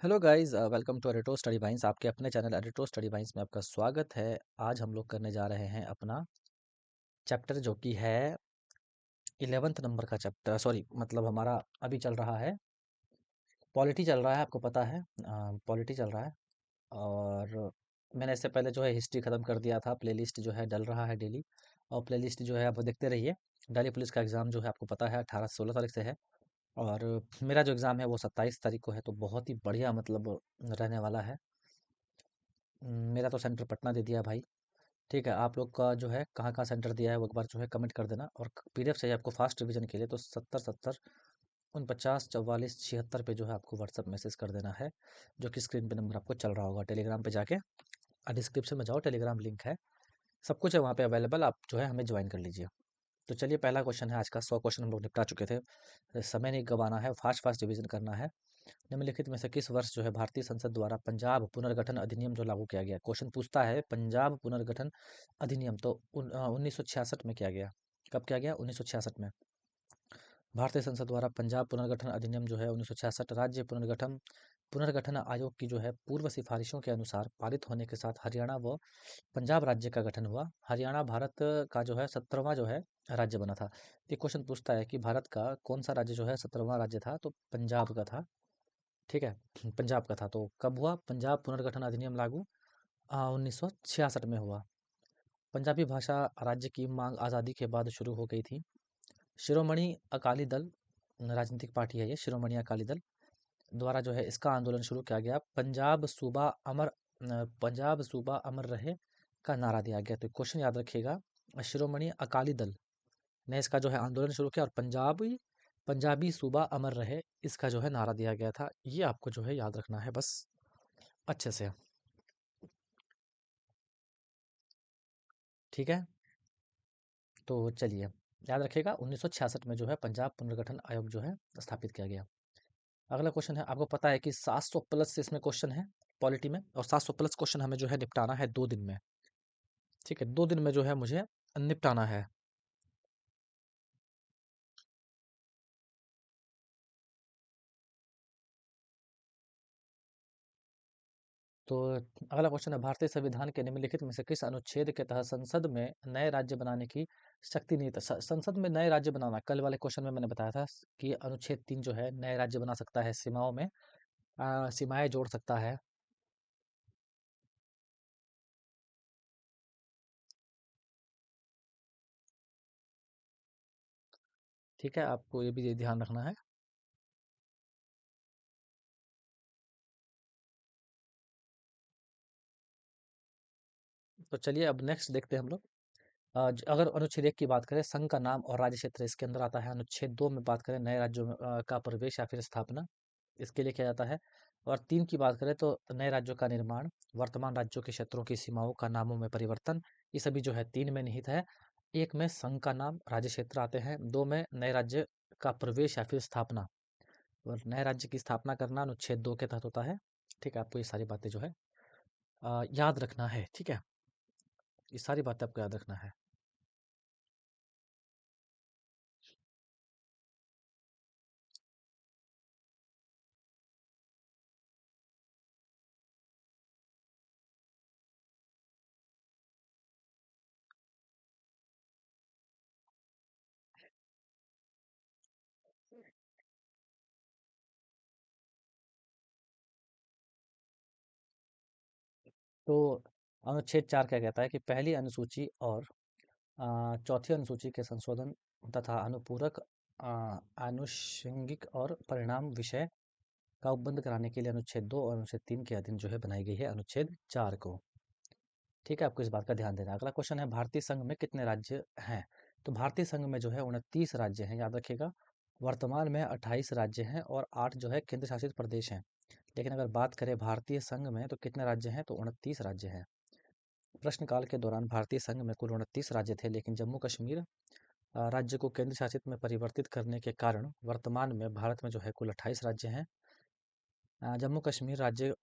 Hello guys, welcome to एडिटो study वाइंस। आपके अपने चैनल एडिटो स्टडी वाइंस में आपका स्वागत है। आज हम लोग करने जा रहे हैं अपना चैप्टर जो कि है 11th नंबर का चैप्टर। सॉरी, मतलब हमारा अभी चल रहा है पॉलिटी चल रहा है, आपको पता है। पॉलिटी चल रहा है। और मैंने इससे पहले जो है हिस्ट्री ख़त्म कर दिया था। प्लेलिस्ट जो है डल रहा है डेली, और प्लेलिस्ट जो है आप देखते रहिए। दिल्ली पुलिस का एग्ज़ाम जो है आपको पता है 18 से 16 तारीख से है। और मेरा जो एग्ज़ाम है वो 27 तारीख को है, तो बहुत ही बढ़िया मतलब रहने वाला है। मेरा तो सेंटर पटना दे दिया भाई। ठीक है, आप लोग का जो है कहाँ कहाँ सेंटर दिया है वो एक बार जो है कमेंट कर देना। और पीडीएफ चाहिए आपको फास्ट रिवीजन के लिए, तो 70 70 49 44 76 पे जो है आपको व्हाट्सअप मैसेज कर देना है, जो कि स्क्रीन पे नंबर आपको चल रहा होगा। टेलीग्राम पे जाके डिस्क्रिप्शन में जाओ, टेलीग्राम लिंक है, सब कुछ है वहाँ पे अवेलेबल। आप जो है हमें ज्वाइन कर लीजिए। तो चलिए, पहला क्वेश्चन है आज का। 100 क्वेश्चन हम लोग निपटा चुके थे। समय नहीं गंवाना है, फास्ट फास्ट रिवीजन करना है। निम्नलिखित में से किस वर्ष जो है भारतीय संसद द्वारा पंजाब पुनर्गठन अधिनियम जो लागू किया गया? क्वेश्चन पूछता है पंजाब पुनर्गठन अधिनियम तो 1966 में किया गया। कब किया गया? 1966 में। भारतीय संसद द्वारा पंजाब पुनर्गठन अधिनियम जो है 1966 राज्य पुनर्गठन पुनर्गठन आयोग की जो है पूर्व सिफारिशों के अनुसार पारित होने के साथ हरियाणा व पंजाब राज्य का गठन हुआ। हरियाणा भारत का जो है 17वां जो है राज्य बना था। ये क्वेश्चन पूछता है कि भारत का कौन सा राज्य जो है 17वां राज्य था? तो पंजाब का था। ठीक है, पंजाब का था। तो कब हुआ पंजाब पुनर्गठन अधिनियम लागू? 1966 में हुआ। पंजाबी भाषा राज्य की मांग आज़ादी के बाद शुरू हो गई थी। शिरोमणि अकाली दल राजनीतिक पार्टी है ये, शिरोमणि अकाली दल द्वारा जो है इसका आंदोलन शुरू किया गया। पंजाब सूबा अमर रहे का नारा दिया गया। तो क्वेश्चन याद रखिएगा, शिरोमणि अकाली दल ने इसका जो है आंदोलन शुरू किया, और पंजाबी सूबा अमर रहे इसका जो है नारा दिया गया था। ये आपको जो है याद रखना है बस अच्छे से। ठीक है, तो चलिए, याद रखिएगा 1966 में जो है पंजाब पुनर्गठन आयोग जो है स्थापित किया गया। अगला क्वेश्चन है, आपको पता है कि 700 प्लस से इसमें क्वेश्चन है पॉलिटी में, और 700 प्लस क्वेश्चन हमें जो है निपटाना है 2 दिन में। ठीक है, 2 दिन में जो है मुझे निपटाना है। तो अगला क्वेश्चन है, भारतीय संविधान के निम्नलिखित में से किस अनुच्छेद के तहत संसद में नए राज्य बनाने की शक्ति नहीं था? संसद में नए राज्य बनाना, कल वाले क्वेश्चन में मैंने बताया था कि अनुच्छेद 3 जो है नए राज्य बना सकता है, सीमाओं में सीमाएं जोड़ सकता है। ठीक है, आपको ये भी ध्यान रखना है। तो चलिए, अब नेक्स्ट देखते हैं हम लोग। अगर अनुच्छेद 1 की बात करें, संघ का नाम और राज्य क्षेत्र इसके अंदर आता है। अनुच्छेद 2 में बात करें, नए राज्यों का प्रवेश या फिर स्थापना, इसके लिए किया जाता है। और 3 की बात करें तो नए राज्यों का निर्माण, वर्तमान राज्यों के क्षेत्रों की सीमाओं का नामों में परिवर्तन, ये सभी जो है 3 में निहित है। 1 में संघ का नाम, राज्य क्षेत्र आते हैं। 2 में नए राज्य का प्रवेश या फिर स्थापना, और नए राज्य की स्थापना करना अनुच्छेद 2 के तहत होता है। ठीक है, आपको ये सारी बातें जो है याद रखना है। ठीक है, ये सारी बातें आपको याद रखना है। तो अनुच्छेद 4 क्या कहता है कि पहली अनुसूची और चौथी अनुसूची के संशोधन तथा अनुपूरक आनुषंगिक और परिणाम विषय का उपबंध कराने के लिए अनुच्छेद 2 और अनुच्छेद 3 के अधीन जो है बनाई गई है अनुच्छेद 4 को। ठीक है, आपको इस बात का ध्यान देना है। अगला क्वेश्चन है, भारतीय संघ में कितने राज्य हैं? तो भारतीय संघ में जो है 29 राज्य हैं, याद रखिएगा। वर्तमान में 28 राज्य हैं और 8 जो है केंद्र शासित प्रदेश हैं। लेकिन अगर बात करें भारतीय संघ में तो कितने राज्य हैं? तो 29 राज्य हैं। प्रश्नकाल के दौरान भारतीय संघ में कुल 29 राज्य थे, लेकिन जम्मू कश्मीर राज्य को केंद्र शासित में परिवर्तित करने के कारण वर्तमान में भारत में जो है कुल 28 राज्य हैं। जम्मू कश्मीर राज्य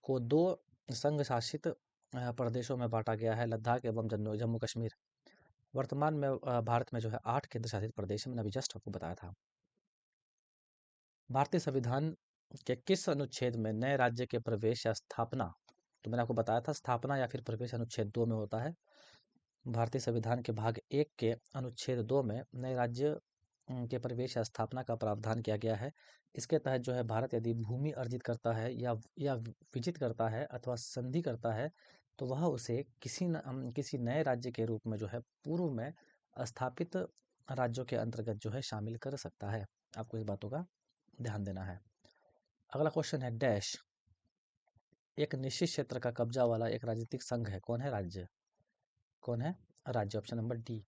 को 2 संघ शासित प्रदेशों में बांटा गया है, लद्दाख एवं जम्मू कश्मीर। वर्तमान में भारत में जो है 8 केंद्र शासित प्रदेश हैं, मैंने अभी जस्ट आपको बताया था। भारतीय संविधान कि किस अनुच्छेद में नए राज्य के प्रवेश या स्थापना, तो मैंने आपको बताया था स्थापना या फिर प्रवेश अनुच्छेद 2 में होता है। भारतीय संविधान के भाग 1 के अनुच्छेद 2 में नए राज्य के प्रवेश या स्थापना का प्रावधान किया गया है। इसके तहत जो है भारत यदि भूमि अर्जित करता है या विजित करता है अथवा संधि करता है, तो वह उसे किसी नए राज्य के रूप में जो है पूर्व में स्थापित राज्यों के अंतर्गत जो है शामिल कर सकता है। आपको इस बातों का ध्यान देना है। अगला क्वेश्चन है डैश, एक निश्चित क्षेत्र का कब्जा वाला एक राजनीतिक संघ है। कौन है राज्य? कौन है राज्य? Option number D.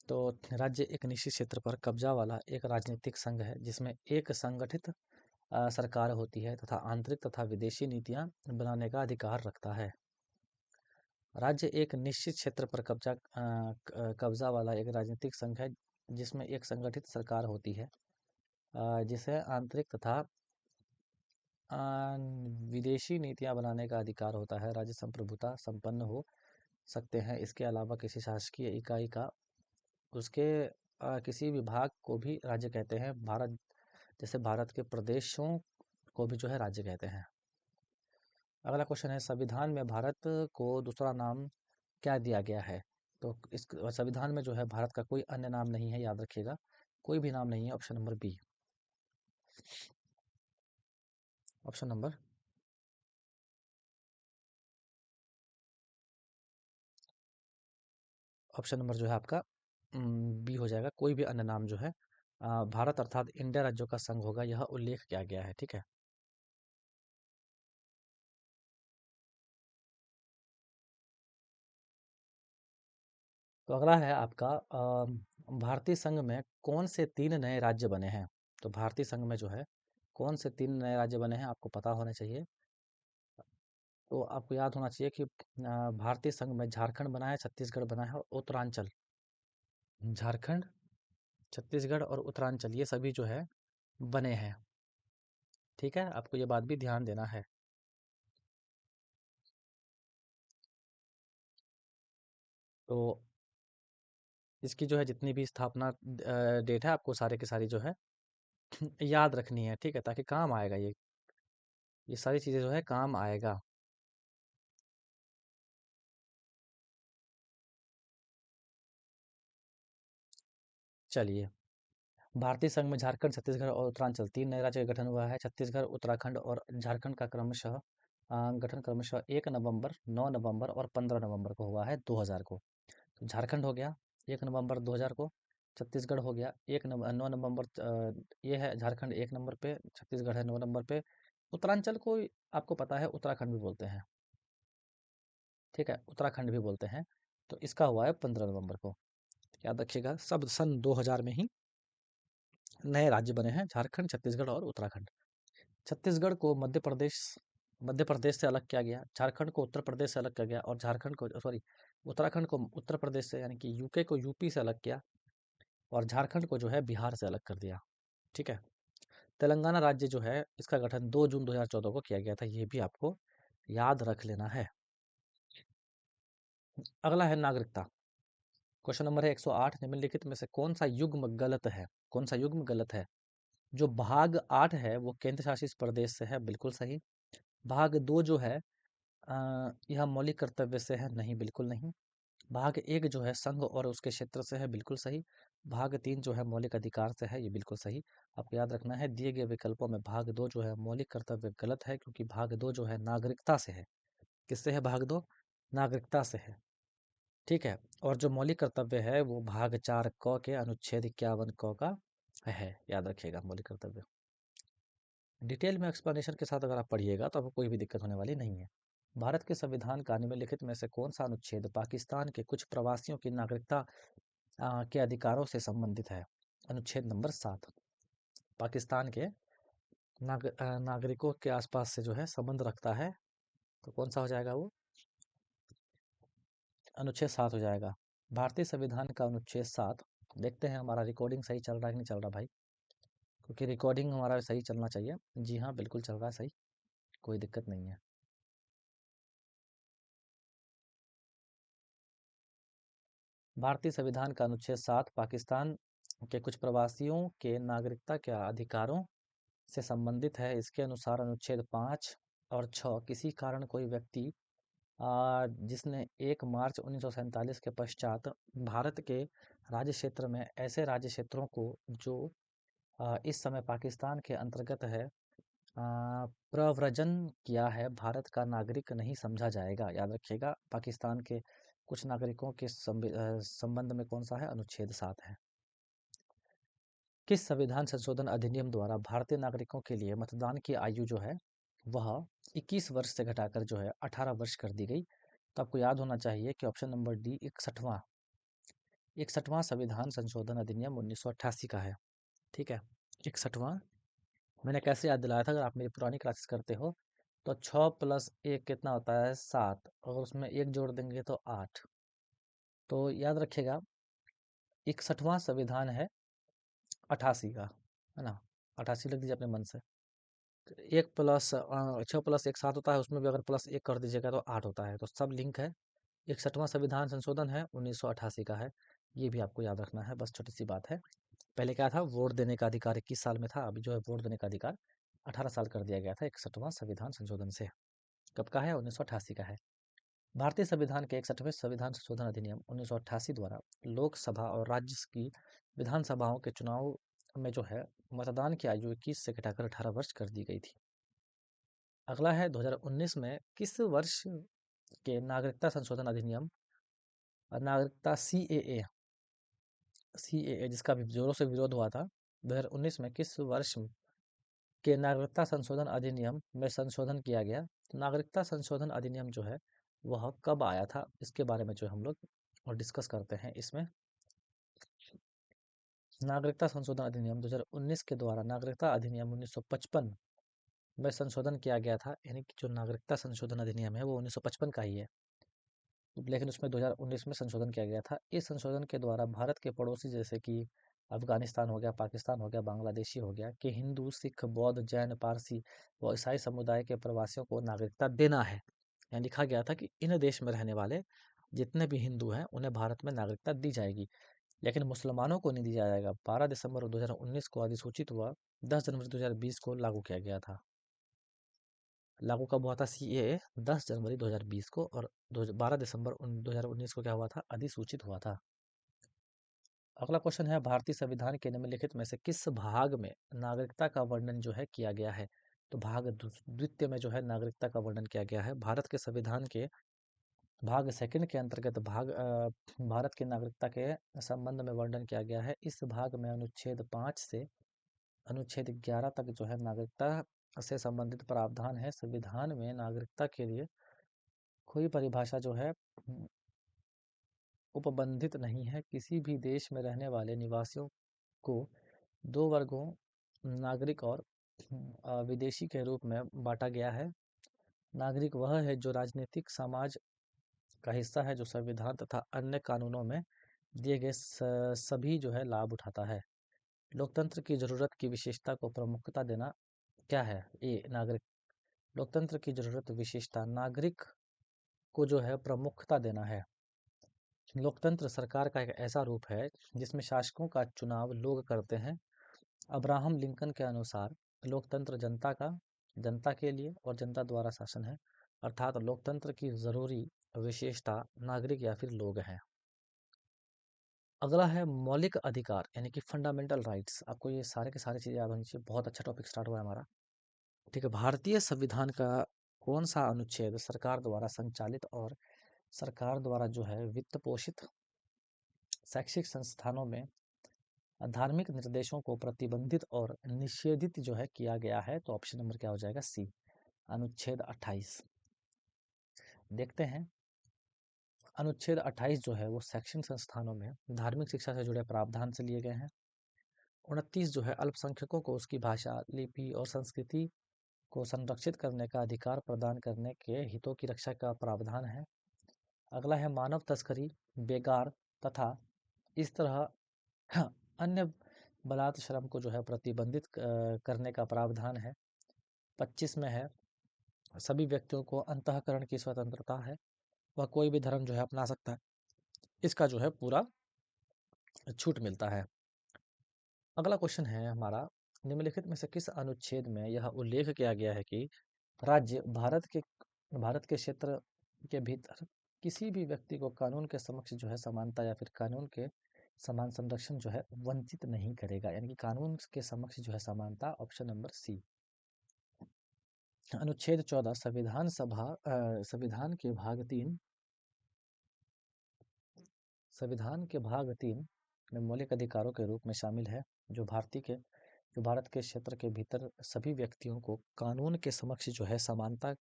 तो राज्य एक निश्चित क्षेत्र पर कब्जा वाला एक राजनीतिक संघ है जिसमें एक संगठित सरकार होती है तथा आंतरिक तथा विदेशी नीतियां बनाने का अधिकार रखता है। राज्य एक निश्चित क्षेत्र पर कब्जा वाला एक राजनीतिक संघ है जिसमें एक संगठित सरकार होती है, जिसे आंतरिक तथा विदेशी नीतियां बनाने का अधिकार होता है। राज्य संप्रभुता संपन्न हो सकते हैं। इसके अलावा किसी शासकीय इकाई का उसके किसी विभाग को भी राज्य कहते हैं। भारत जैसे भारत के प्रदेशों को भी जो है राज्य कहते हैं। अगला क्वेश्चन है संविधान में भारत को दूसरा नाम क्या दिया गया है? तो इस संविधान में जो है भारत का कोई अन्य नाम नहीं है, याद रखिएगा, कोई भी नाम नहीं है। Option number B. Option number option number जो है आपका बी हो जाएगा। कोई भी अन्य नाम जो है भारत अर्थात इंडिया राज्यों का संघ होगा, यह उल्लेख किया गया है। ठीक है। तो अगला है आपका भारतीय संघ में कौन से 3 नए राज्य बने हैं? तो भारतीय संघ में जो है कौन से 3 नए राज्य बने हैं आपको पता होना चाहिए। तो आपको याद होना चाहिए कि भारतीय संघ में झारखंड बना है, छत्तीसगढ़ बना है और उत्तरांचल। झारखंड, छत्तीसगढ़ और उत्तरांचल ये सभी जो है बने हैं। ठीक है, आपको ये बात भी ध्यान देना है। तो इसकी जो है जितनी भी स्थापना डेट है आपको सारे की सारी जो है याद रखनी है। ठीक है, ताकि काम आएगा ये सारी चीज़ें जो है काम आएगा। चलिए, भारतीय संघ में झारखंड, छत्तीसगढ़ और उत्तरांचल 3 नए राज्य का गठन हुआ है। छत्तीसगढ़, उत्तराखंड और झारखंड का गठन क्रमशः 1 नवंबर, 9 नवंबर और 15 नवंबर को हुआ है 2000 को। तो झारखंड हो गया 1 नवंबर 2000 को, छत्तीसगढ़ हो गया 9 नवंबर, ये है झारखंड 1 नंबर पे, छत्तीसगढ़ है 9 नंबर पे। उत्तरांचल को आपको पता है उत्तराखंड भी बोलते हैं। ठीक है, उत्तराखंड भी बोलते हैं। तो इसका हुआ है 15 नवंबर को। याद रखिएगा, सब सन 2000 में ही नए राज्य बने हैं, झारखंड, छत्तीसगढ़ और उत्तराखंड। छत्तीसगढ़ को मध्य प्रदेश से अलग किया गया, झारखंड को उत्तर प्रदेश से अलग किया गया और झारखंड को सॉरी उत्तराखंड को उत्तर प्रदेश से यानी कि यूके को यूपी से अलग किया और झारखंड को जो है बिहार से अलग कर दिया। ठीक है। तेलंगाना राज्य जो है इसका गठन 2 जून 2014 को किया गया था, ये भी आपको याद रख लेना है। अगला है नागरिकता। क्वेश्चन नंबर है 108, निम्नलिखित में से कौन सा युग्म गलत है? कौन सा युग्म गलत है? जो भाग 8 है वो केंद्र शासित प्रदेश से है, बिल्कुल सही। भाग 2 जो है यह मौलिक कर्तव्य से है, नहीं, बिल्कुल नहीं। भाग 1 जो है संघ और उसके क्षेत्र से है, बिल्कुल सही। भाग 3 जो है मौलिक अधिकार से है, ये बिल्कुल सही। आपको याद रखना है दिए गए विकल्पों में भाग 2 जो है मौलिक कर्तव्य गलत है, क्योंकि भाग 2 जो है नागरिकता से है। किससे है भाग 2? नागरिकता से है। ठीक है। और जो मौलिक कर्तव्य है वो भाग 4 क के अनुच्छेद 51 क का है, याद रखिएगा मौलिक कर्तव्य। डिटेल में एक्सप्लेनेशन के साथ अगर आप पढ़िएगा तो आपको कोई भी दिक्कत होने वाली नहीं है। भारत के संविधान का निम्नलिखित में से कौन सा अनुच्छेद पाकिस्तान के कुछ प्रवासियों की नागरिकता के अधिकारों से संबंधित है? अनुच्छेद नंबर 7 पाकिस्तान के नागरिकों के आसपास से जो है संबंध रखता है। तो कौन सा हो जाएगा वो? अनुच्छेद 7 हो जाएगा। भारतीय संविधान का अनुच्छेद 7। देखते हैं हमारा रिकॉर्डिंग सही चल रहा है कि नहीं चल रहा भाई, क्योंकि रिकॉर्डिंग हमारा सही चलना चाहिए। जी हाँ, बिल्कुल चल रहा है सही, कोई दिक्कत नहीं है। भारतीय संविधान का अनुच्छेद 7 पाकिस्तान के कुछ प्रवासियों के नागरिकता के अधिकारों से संबंधित है। इसके अनुसार अनुच्छेद 5 और 6 किसी कारण कोई व्यक्ति जिसने 1 मार्च 1947 के पश्चात भारत के राज्य क्षेत्र में ऐसे राज्य क्षेत्रों को जो इस समय पाकिस्तान के अंतर्गत है प्रव्रजन किया है, भारत का नागरिक नहीं समझा जाएगा। याद रखिएगा, पाकिस्तान के कुछ नागरिकों के संबंध में कौन सा है? अनुच्छेद 7 है। किस संविधान संशोधन अधिनियम द्वारा भारतीय नागरिकों के लिए मतदान की आयु जो है वह 21 वर्ष से घटाकर जो है 18 वर्ष कर दी गई? तो आपको याद होना चाहिए कि ऑप्शन नंबर डी 61वां संविधान संशोधन अधिनियम 1988 का है। ठीक है, 61वां। मैंने कैसे याद दिलाया था, अगर आप मेरी पुरानी क्लासेस करते हो तो 6 + 1 कितना होता है? 7, और उसमें 1 जोड़ देंगे तो 8। तो याद रखिएगा 61वां संविधान है 88 का, है ना? 88 लिख दीजिए अपने मन से। 1 प्लस 6 + 1 7 होता है, उसमें भी अगर प्लस 1 कर दीजिएगा तो 8 होता है, तो सब लिंक है। 61वां संविधान संशोधन है 1988 का है, ये भी आपको याद रखना है, बस छोटी सी बात है। पहले क्या था? वोट देने का अधिकार 21 साल में था, अभी जो है वोट देने का अधिकार 18 साल कर दिया गया था 61वां संविधान संशोधन से। कब का है? 1988 का है। भारतीय संविधान के 61वें संविधान संशोधन अधिनियम 1988 द्वारा लोकसभा और राज्य की विधानसभाओं के चुनाव में जो है मतदान की आयु 21 से घटाकर 18 वर्ष कर दी गई थी। अगला है 2019 में किस वर्ष के नागरिकता संशोधन अधिनियम नागरिकता सीएए जिसका भी जोरों से विरोध हुआ था, 2019 में किस वर्ष के नागरिकता संशोधन अधिनियम में संशोधन किया गया? तो नागरिकता संशोधन अधिनियम जो है वह कब आया था, इसके बारे में जो हम लोग और डिस्कस करते हैं इसमें। नागरिकता संशोधन अधिनियम 2019 के द्वारा नागरिकता अधिनियम 1955 में संशोधन किया गया था, यानी कि जो नागरिकता संशोधन अधिनियम है वो 1955 का ही है, लेकिन उसमें 2019 में संशोधन किया गया था। इस संशोधन के द्वारा भारत के पड़ोसी जैसे कि अफगानिस्तान हो गया, पाकिस्तान हो गया, बांग्लादेशी हो गया, कि हिंदू, सिख, बौद्ध, जैन, पारसी व ईसाई समुदाय के प्रवासियों को नागरिकता देना है। यहाँ लिखा गया था कि इन देश में रहने वाले जितने भी हिंदू हैं उन्हें भारत में नागरिकता दी जाएगी, लेकिन मुसलमानों को नहीं दिया जाएगा। 12 दिसंबर 2019 को अधिसूचित हुआ, 10 जनवरी 2020 को लागू किया गया था। लागू कब हुआ था सीएए? 10 जनवरी 2020 को, और 12 दिसंबर 2019 को क्या हुआ था? अधिसूचित हुआ था। अगला क्वेश्चन है, भारतीय संविधान के निम्नलिखित में से किस भाग में नागरिकता का वर्णन जो है किया गया है? तो भाग द्वितीय में जो है नागरिकता का वर्णन किया गया है। भारत के संविधान के भाग सेकंड के अंतर्गत भारत की नागरिकता के संबंध में वर्णन किया गया है। इस भाग में अनुच्छेद 5 से अनुच्छेद 11 तक जो है नागरिकता से संबंधित प्रावधान है। संविधान में नागरिकता के लिए कोई परिभाषा जो है उपबंधित नहीं है। किसी भी देश में रहने वाले निवासियों को 2 वर्गों नागरिक और विदेशी के रूप में बांटा गया है। नागरिक वह है जो राजनीतिक समाज का हिस्सा है, जो संविधान तथा अन्य कानूनों में दिए गए सभी जो है लाभ उठाता है। लोकतंत्र की जरूरत की विशेषता को प्रमुखता देना क्या है? ए नागरिक। लोकतंत्र की जरूरत विशेषता नागरिक को जो है प्रमुखता देना है। लोकतंत्र सरकार का एक ऐसा रूप है जिसमें शासकों का चुनाव लोग करते हैं। अब्राहम लिंकन के अनुसार लोकतंत्र जनता के लिए और जनता द्वारा शासन है, अर्थात लोकतंत्र की जरूरी विशेषता नागरिक या फिर लोग हैं। अगला है मौलिक अधिकार यानी कि फंडामेंटल राइट्स। आपको ये सारे के सारे चीज़ें याद होनी चाहिए, बहुत अच्छा टॉपिक स्टार्ट हुआ है हमारा। ठीक है, भारतीय संविधान का कौन सा अनुच्छेद सरकार द्वारा संचालित और सरकार द्वारा जो है वित्त पोषित शैक्षिक संस्थानों में धार्मिक निर्देशों को प्रतिबंधित और निषेधित जो है किया गया है? तो ऑप्शन नंबर क्या हो जाएगा? सी, अनुच्छेद 28। देखते हैं, अनुच्छेद 28 जो है वो शैक्षणिक संस्थानों में धार्मिक शिक्षा से जुड़े प्रावधान से लिए गए हैं। 29 जो है अल्पसंख्यकों को उसकी भाषा, लिपि और संस्कृति को संरक्षित करने का अधिकार प्रदान करने के हितों की रक्षा का प्रावधान है। अगला है मानव तस्करी, बेगार तथा इस तरह अन्य बलात् श्रम को जो है प्रतिबंधित करने का प्रावधान है। 25 में है सभी व्यक्तियों को अंतःकरण की स्वतंत्रता है, वह कोई भी धर्म जो है अपना सकता है, इसका जो है पूरा छूट मिलता है। अगला क्वेश्चन है हमारा, निम्नलिखित में से किस अनुच्छेद में यह उल्लेख किया गया है कि राज्य भारत के क्षेत्र के भीतर किसी भी व्यक्ति को कानून के समक्ष जो है समानता या फिर कानून के समान संरक्षण जो है वंचित नहीं करेगा, यानी कि कानून के समक्ष जो है समानता, ऑप्शन नंबर सी। अनुच्छेद 14 संविधान के भाग 3 में मौलिक अधिकारों के रूप में शामिल है, जो भारत के क्षेत्र के भीतर सभी व्यक्तियों को कानून के समक्ष जो है समानता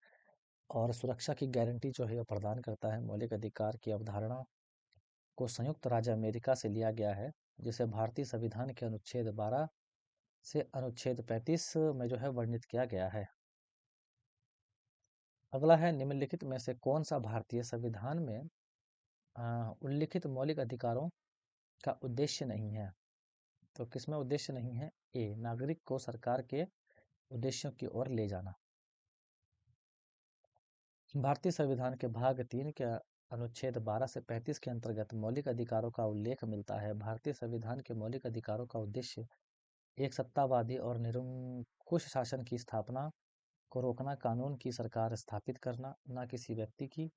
और सुरक्षा की गारंटी जो है वो प्रदान करता है। मौलिक अधिकार की अवधारणा को संयुक्त राज्य अमेरिका से लिया गया है, जिसे भारतीय संविधान के अनुच्छेद 12 से अनुच्छेद 35 में जो है वर्णित किया गया है। अगला है, निम्नलिखित में से कौन सा भारतीय संविधान में उल्लिखित मौलिक अधिकारों का उद्देश्य नहीं है? तो किसमें उद्देश्य नहीं है? ए, नागरिक को सरकार के उद्देश्यों की ओर ले जाना। भारतीय संविधान के भाग 3 के अनुच्छेद 12 से 35 के अंतर्गत मौलिक अधिकारों का उल्लेख मिलता है। भारतीय संविधान के मौलिक अधिकारों का उद्देश्य एक सत्तावादी और निरंकुश शासन की स्थापना को रोकना, कानून की सरकार स्थापित करना, न किसी व्यक्ति की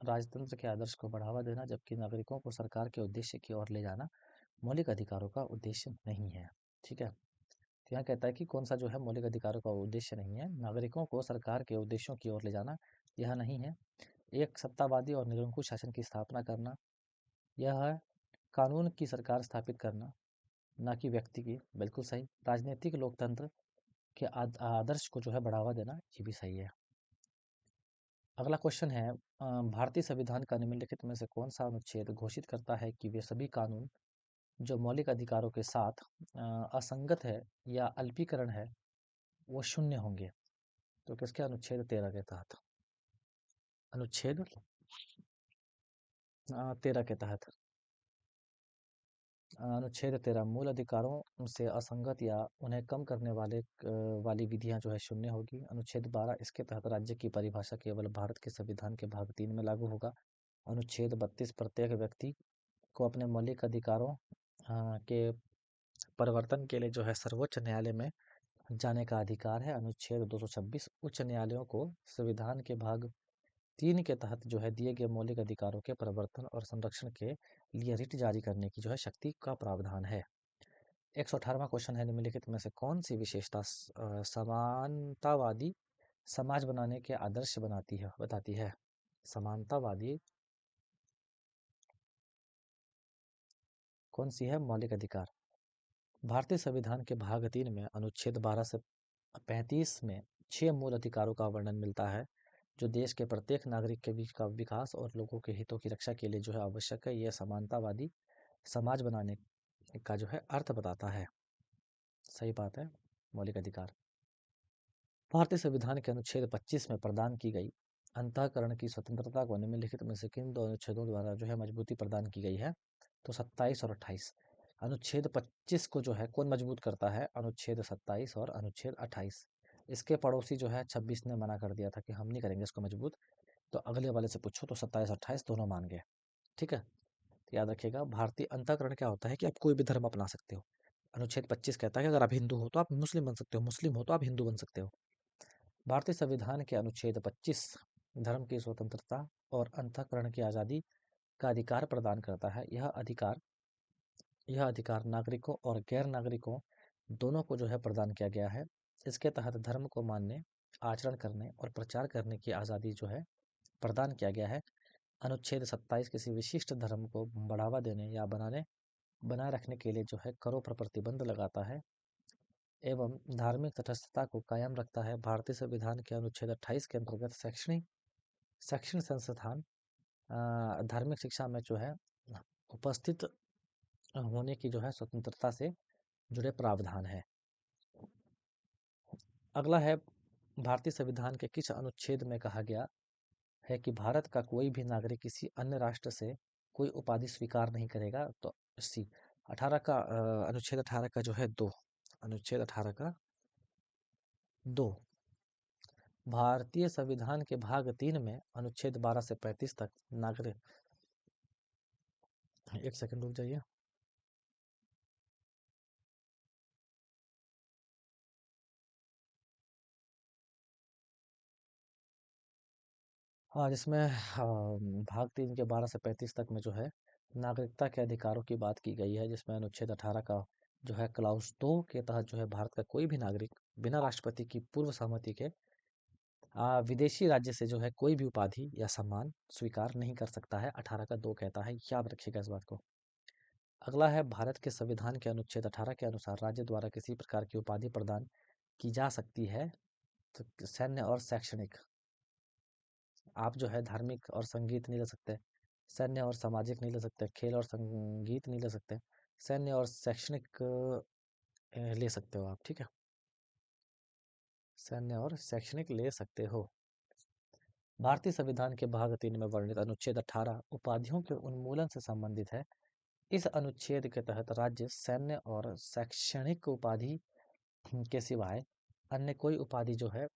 राजतंत्र के आदर्श को बढ़ावा देना, जबकि नागरिकों को सरकार के उद्देश्य की ओर ले जाना मौलिक अधिकारों का उद्देश्य नहीं है। ठीक है, तो यहाँ कहता है कि कौन सा जो है मौलिक अधिकारों का उद्देश्य नहीं है। नागरिकों को सरकार के उद्देश्यों की ओर ले जाना, यह नहीं है। एक सत्तावादी और निरंकुश शासन की स्थापना करना, यह है। कानून की सरकार स्थापित करना, ना कि व्यक्ति की, बिल्कुल सही। राजनीतिक लोकतंत्र के आदर्श को जो है बढ़ावा देना, ये भी सही है। अगला क्वेश्चन है, भारतीय संविधान का निम्नलिखित में से कौन सा अनुच्छेद घोषित करता है कि वे सभी कानून जो मौलिक अधिकारों के साथ असंगत है या अल्पीकरण है, वो शून्य होंगे? तो किसके? अनुच्छेद 13 के तहत। अनुच्छेद 13 के तहत। अनुच्छेद 13 मूल अधिकारों से असंगत या उन्हें कम करने वाली विधियां जो है शून्य होगी। अनुच्छेद 12 इसके तहत राज्य की परिभाषा केवल भारत के संविधान के भाग 3 में लागू होगा। अनुच्छेद 32 प्रत्येक व्यक्ति को अपने मौलिक अधिकारों के परिवर्तन के लिए जो है सर्वोच्च न्यायालय में जाने का अधिकार है। अनुच्छेद 226 उच्च न्यायालयों को संविधान के भाग 3 के तहत जो है दिए गए मौलिक अधिकारों के परिवर्तन और संरक्षण के लिए रिट जारी करने की जो है शक्ति का प्रावधान है। 118वां क्वेश्चन है, निम्नलिखित में से कौन सी विशेषता समानतावादी समाज बनाने के आदर्श बताती है? समानतावादी कौन सी है? मौलिक अधिकार। भारतीय संविधान के भाग 3 में अनुच्छेद 12 से 35 में 6 मूल अधिकारों का वर्णन मिलता है, जो देश के प्रत्येक नागरिक के बीच का विकास और लोगों के हितों की रक्षा के लिए जो है आवश्यक है। यह समानतावादी समाज बनाने का जो है अर्थ बताता है। सही बात है, मौलिक अधिकार। भारतीय संविधान के अनुच्छेद 25 में प्रदान की गई अंतःकरण की स्वतंत्रता को निम्नलिखित में से किन दो अनुच्छेदों द्वारा जो है मजबूती प्रदान की गई है? तो 27 और 28। अनुच्छेद 25 को जो है कौन मजबूत करता है? अनुच्छेद 27 और अनुच्छेद 28। इसके पड़ोसी जो है 26 ने मना कर दिया था कि हम नहीं करेंगे इसको मजबूत, तो अगले वाले से पूछो तो 27 28 दोनों मान गए। ठीक है, तो याद रखिएगा, भारतीय अंतःकरण क्या होता है कि आप कोई भी धर्म अपना सकते हो। अनुच्छेद 25 कहता है कि अगर आप हिंदू हो तो आप मुस्लिम बन सकते हो, मुस्लिम हो तो आप हिंदू बन सकते हो। भारतीय संविधान के अनुच्छेद 25 धर्म की स्वतंत्रता और अंतःकरण की आज़ादी का अधिकार प्रदान करता है। यह अधिकार नागरिकों और गैर नागरिकों दोनों को जो है प्रदान किया गया है। इसके तहत धर्म को मानने, आचरण करने और प्रचार करने की आज़ादी जो है प्रदान किया गया है। अनुच्छेद 27 किसी विशिष्ट धर्म को बढ़ावा देने या बनाए रखने के लिए जो है करों पर प्रतिबंध लगाता है एवं धार्मिक तटस्थता को कायम रखता है। भारतीय संविधान के अनुच्छेद 28 के अंतर्गत शैक्षणिक संस्थान धार्मिक शिक्षा में जो है उपस्थित होने की जो है स्वतंत्रता से जुड़े प्रावधान है। अगला है, भारतीय संविधान के किस अनुच्छेद में कहा गया है कि भारत का कोई भी नागरिक किसी अन्य राष्ट्र से कोई उपाधि स्वीकार नहीं करेगा? तो सी 18 का अनुच्छेद 18 का जो है 2, अनुच्छेद 18 का 2। भारतीय संविधान के भाग 3 में अनुच्छेद 12 से 35 तक नागरिक, एक सेकंड रुक जाइए। हाँ, जिसमें भाग 3 के 12 से 35 तक में जो है नागरिकता के अधिकारों की बात की गई है, जिसमें अनुच्छेद 18 का जो है क्लाउज 2 के तहत जो है भारत का कोई भी नागरिक बिना राष्ट्रपति की पूर्व सहमति के विदेशी राज्य से जो है कोई भी उपाधि या सम्मान स्वीकार नहीं कर सकता है। 18 का 2 कहता है, याद रखिएगा इस बात को। अगला है, भारत के संविधान के अनुच्छेद 18 के अनुसार राज्य द्वारा किसी प्रकार की उपाधि प्रदान की जा सकती है। तो सैन्य और शैक्षणिक, आप जो है धार्मिक और संगीत नहीं ले सकते, सैन्य और सामाजिक नहीं ले सकते, खेल और संगीत नहीं ले सकते, सैन्य और शैक्षणिक ले सकते हो आप, ठीक है। सैन्य और शैक्षणिक ले सकते हो। भारतीय संविधान के भाग 3 में वर्णित अनुच्छेद 18 उपाधियों के उन्मूलन से संबंधित है। इस अनुच्छेद के तहत राज्य सैन्य और शैक्षणिक उपाधि के सिवाय अन्य कोई उपाधि जो है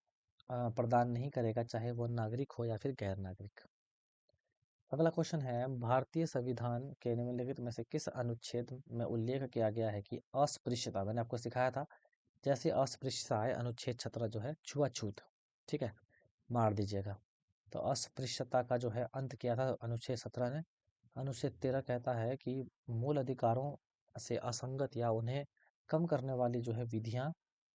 प्रदान नहीं करेगा, चाहे वो नागरिक हो या फिर गैर नागरिक। अगला क्वेश्चन है, भारतीय संविधान के निम्नलिखित में से किस अनुच्छेद में उल्लेख किया गया है कि अस्पृश्यता, मैंने आपको सिखाया था जैसे अस्पृश्यता है, अनुच्छेद 17 जो है छुआछूत, ठीक है, मार दीजिएगा। तो अस्पृश्यता का जो है अंत किया था अनुच्छेद 17 ने। अनुच्छेद 13 कहता है कि मूल अधिकारों से असंगत या उन्हें कम करने वाली जो है विधियां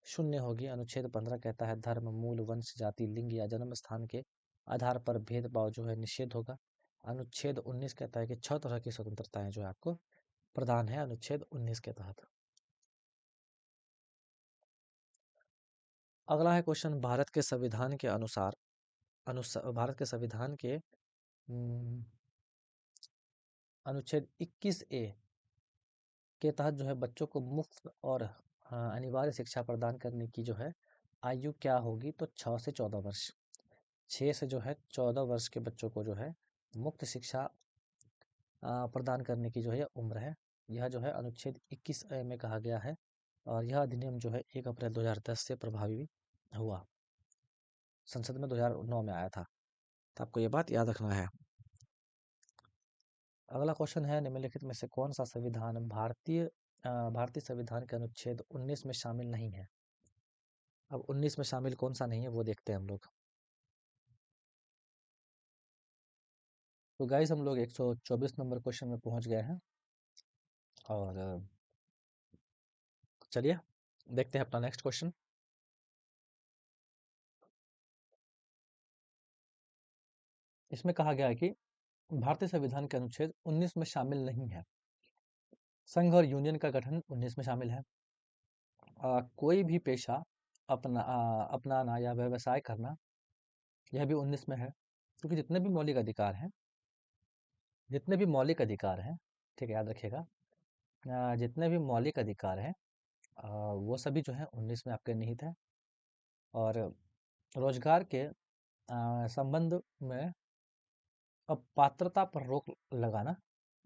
शून्य होगी। अनुच्छेद 15 कहता है धर्म, मूल, वंश, जाति, लिंग या जन्म स्थान के आधार पर भेदभाव जो है निषेध होगा। अनुच्छेद 19 कहता है कि 6 तरह की स्वतंत्रताएं जो है आपको प्रदान है अनुच्छेद 19 के तहत। अगला है क्वेश्चन, भारत के संविधान के भारत के संविधान के अनुच्छेद 21A के तहत जो है बच्चों को मुफ्त और अनिवार्य शिक्षा प्रदान करने की जो है आयु क्या होगी, तो 6 से 14 वर्ष। 6 से जो है 14 वर्ष के बच्चों को जो है मुफ्त शिक्षा प्रदान करने की जो है उम्र है। यह जो है अनुच्छेद 21A में कहा गया है और यह अधिनियम जो है 1 अप्रैल 2010 से प्रभावी हुआ। संसद में 2009 में आया था, तो आपको ये बात याद रखना है। अगला क्वेश्चन है, निम्नलिखित में से कौन सा संविधान भारतीय संविधान के अनुच्छेद 19 में शामिल नहीं है। अब 19 में शामिल कौन सा नहीं है वो देखते हैं हम लोग। तो गाइस हम लोग 124 नंबर क्वेश्चन में पहुंच गए हैं और चलिए देखते हैं अपना नेक्स्ट क्वेश्चन। इसमें कहा गया है कि भारतीय संविधान के अनुच्छेद 19 में शामिल नहीं है। संघ और यूनियन का गठन 19 में शामिल है। कोई भी पेशा अपनाना या व्यवसाय करना, यह भी 19 में है। क्योंकि जितने भी मौलिक अधिकार हैं, ठीक है, याद रखिएगा, जितने भी मौलिक अधिकार हैं वो सभी जो है 19 में आपके निहित है। और रोजगार के संबंध में अब पात्रता पर रोक लगाना,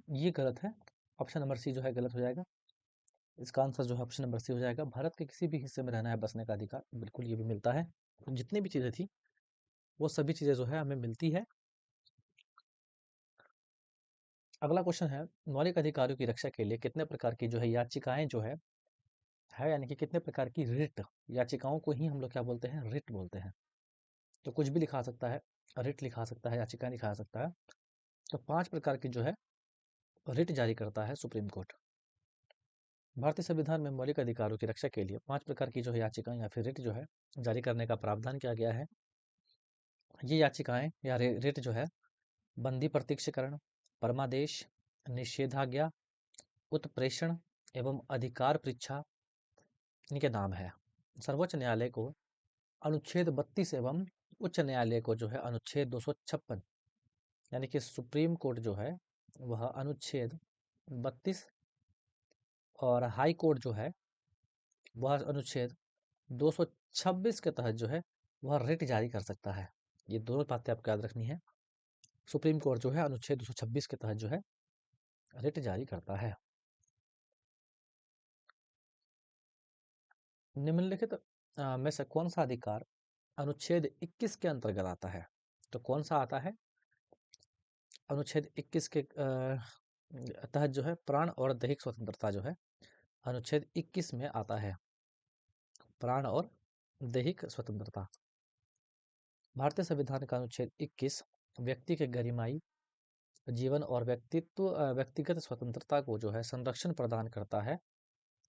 ये गलत है। ऑप्शन नंबर सी जो है गलत हो जाएगा। इसका आंसर जो है ऑप्शन नंबर सी हो जाएगा। भारत के किसी भी हिस्से में रहना है, बसने का अधिकार, बिल्कुल ये भी मिलता है। तो जितनी भी चीज़ें थी वो सभी चीज़ें जो है हमें मिलती है। अगला क्वेश्चन है, मौलिक अधिकारों की रक्षा के लिए कितने प्रकार की जो है याचिकाएं जो है यानी कि कितने प्रकार की रिट, याचिकाओं को ही हम लोग क्या बोलते हैं, रिट बोलते हैं। तो कुछ भी लिखा सकता है, रिट लिखा सकता है, याचिका लिखा सकता है। तो 5 प्रकार की जो है रिट जारी करता है सुप्रीम कोर्ट। भारतीय संविधान में मौलिक अधिकारों की रक्षा के लिए 5 प्रकार की जो है याचिकाएं या फिर रिट जो है जारी करने का प्रावधान किया गया है। ये याचिकाएं या रिट जो है बंदी प्रत्यक्षीकरण, परमादेश, निषेधाज्ञा, उत्प्रेषण एवं अधिकार परीक्षा, इनके नाम है। सर्वोच्च न्यायालय को अनुच्छेद 32 एवं उच्च न्यायालय को जो है अनुच्छेद 256, यानी कि सुप्रीम कोर्ट जो है वह अनुच्छेद 32 और हाई कोर्ट जो है वह अनुच्छेद 226 के तहत जो है वह रिट जारी कर सकता है। ये दोनों बातें आपको याद रखनी है। सुप्रीम कोर्ट जो है अनुच्छेद 226 के तहत जो है रिट जारी करता है। निम्नलिखित में से कौन सा अधिकार अनुच्छेद 21 के अंतर्गत आता है। तो कौन सा आता है, अनुच्छेद 21 के तहत जो है प्राण और दैहिक स्वतंत्रता जो है अनुच्छेद 21 में आता है। प्राण और दैहिक स्वतंत्रता, भारतीय संविधान का अनुच्छेद 21 व्यक्ति के गरिमाई जीवन और व्यक्तिगत स्वतंत्रता को जो है संरक्षण प्रदान करता है।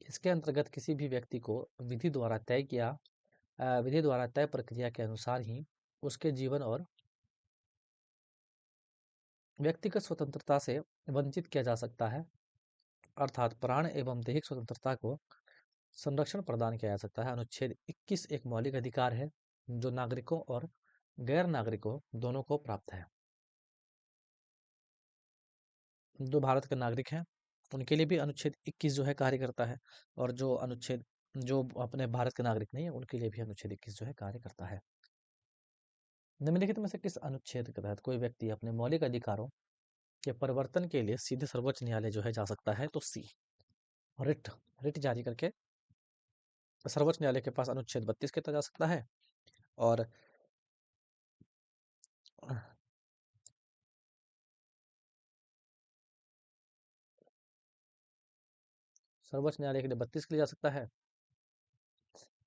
इसके अंतर्गत किसी भी व्यक्ति को विधि द्वारा तय प्रक्रिया के अनुसार ही उसके जीवन और व्यक्तिगत स्वतंत्रता से वंचित किया जा सकता है, अर्थात प्राण एवं दैहिक स्वतंत्रता को संरक्षण प्रदान किया जा सकता है। अनुच्छेद 21 एक मौलिक अधिकार है जो नागरिकों और गैर नागरिकों दोनों को प्राप्त है। जो भारत के नागरिक हैं उनके लिए भी अनुच्छेद 21 जो है कार्य करता है, और जो अपने भारत के नागरिक नहीं है उनके लिए भी अनुच्छेद 21 जो है कार्य करता है। निम्नलिखित में से किस अनुच्छेद के तहत कोई व्यक्ति अपने मौलिक अधिकारों के परिवर्तन के लिए सीधे सर्वोच्च न्यायालय जो है जा सकता है? तो सी, रिट रिट जारी करके सर्वोच्च न्यायालय के पास अनुच्छेद 32 के तहत जा सकता है, और सर्वोच्च न्यायालय के लिए 32 के लिए जा सकता है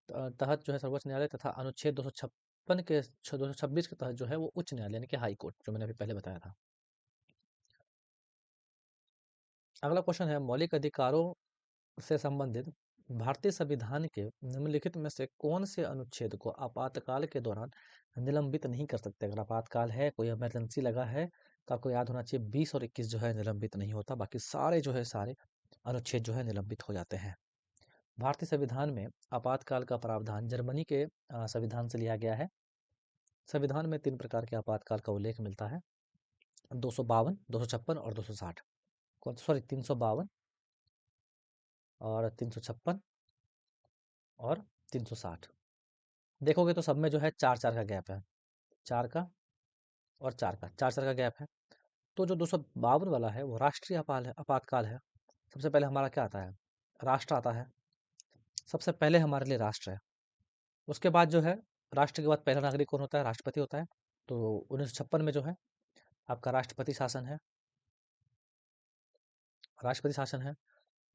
तहत जो है सर्वोच्च न्यायालय, तथा अनुच्छेद 226 के तहत जो है वो उच्च न्यायालय यानी कि हाई कोर्ट, जो मैंने अभी पहले बताया था। अगला क्वेश्चन है, मौलिक अधिकारों से संबंधित भारतीय संविधान के निम्नलिखित में से कौन से अनुच्छेद को आपातकाल के दौरान निलंबित नहीं कर सकते? अगर आपातकाल है, कोई इमरजेंसी लगा है, तो आपको याद होना चाहिए 20 और 21 जो है निलंबित नहीं होता, बाकी सारे अनुच्छेद जो है निलंबित हो जाते हैं। भारतीय संविधान में आपातकाल का प्रावधान जर्मनी के संविधान से लिया गया है। संविधान में 3 प्रकार के आपातकाल का उल्लेख मिलता है, 252, 256 और 260। सॉरी, 352 और 356 और 360। देखोगे तो सब में जो है 4-4 का गैप है, 4 का और 4 का, 4-4 का गैप है। तो जो 252 वाला है वो राष्ट्रीय आपातकाल है। सबसे पहले हमारा क्या आता है? राष्ट्र आता है, सबसे पहले हमारे लिए राष्ट्र है। उसके बाद जो है, राष्ट्र के बाद पहला नागरिक कौन होता है? राष्ट्रपति होता है। तो 1956 में जो है आपका राष्ट्रपति शासन है।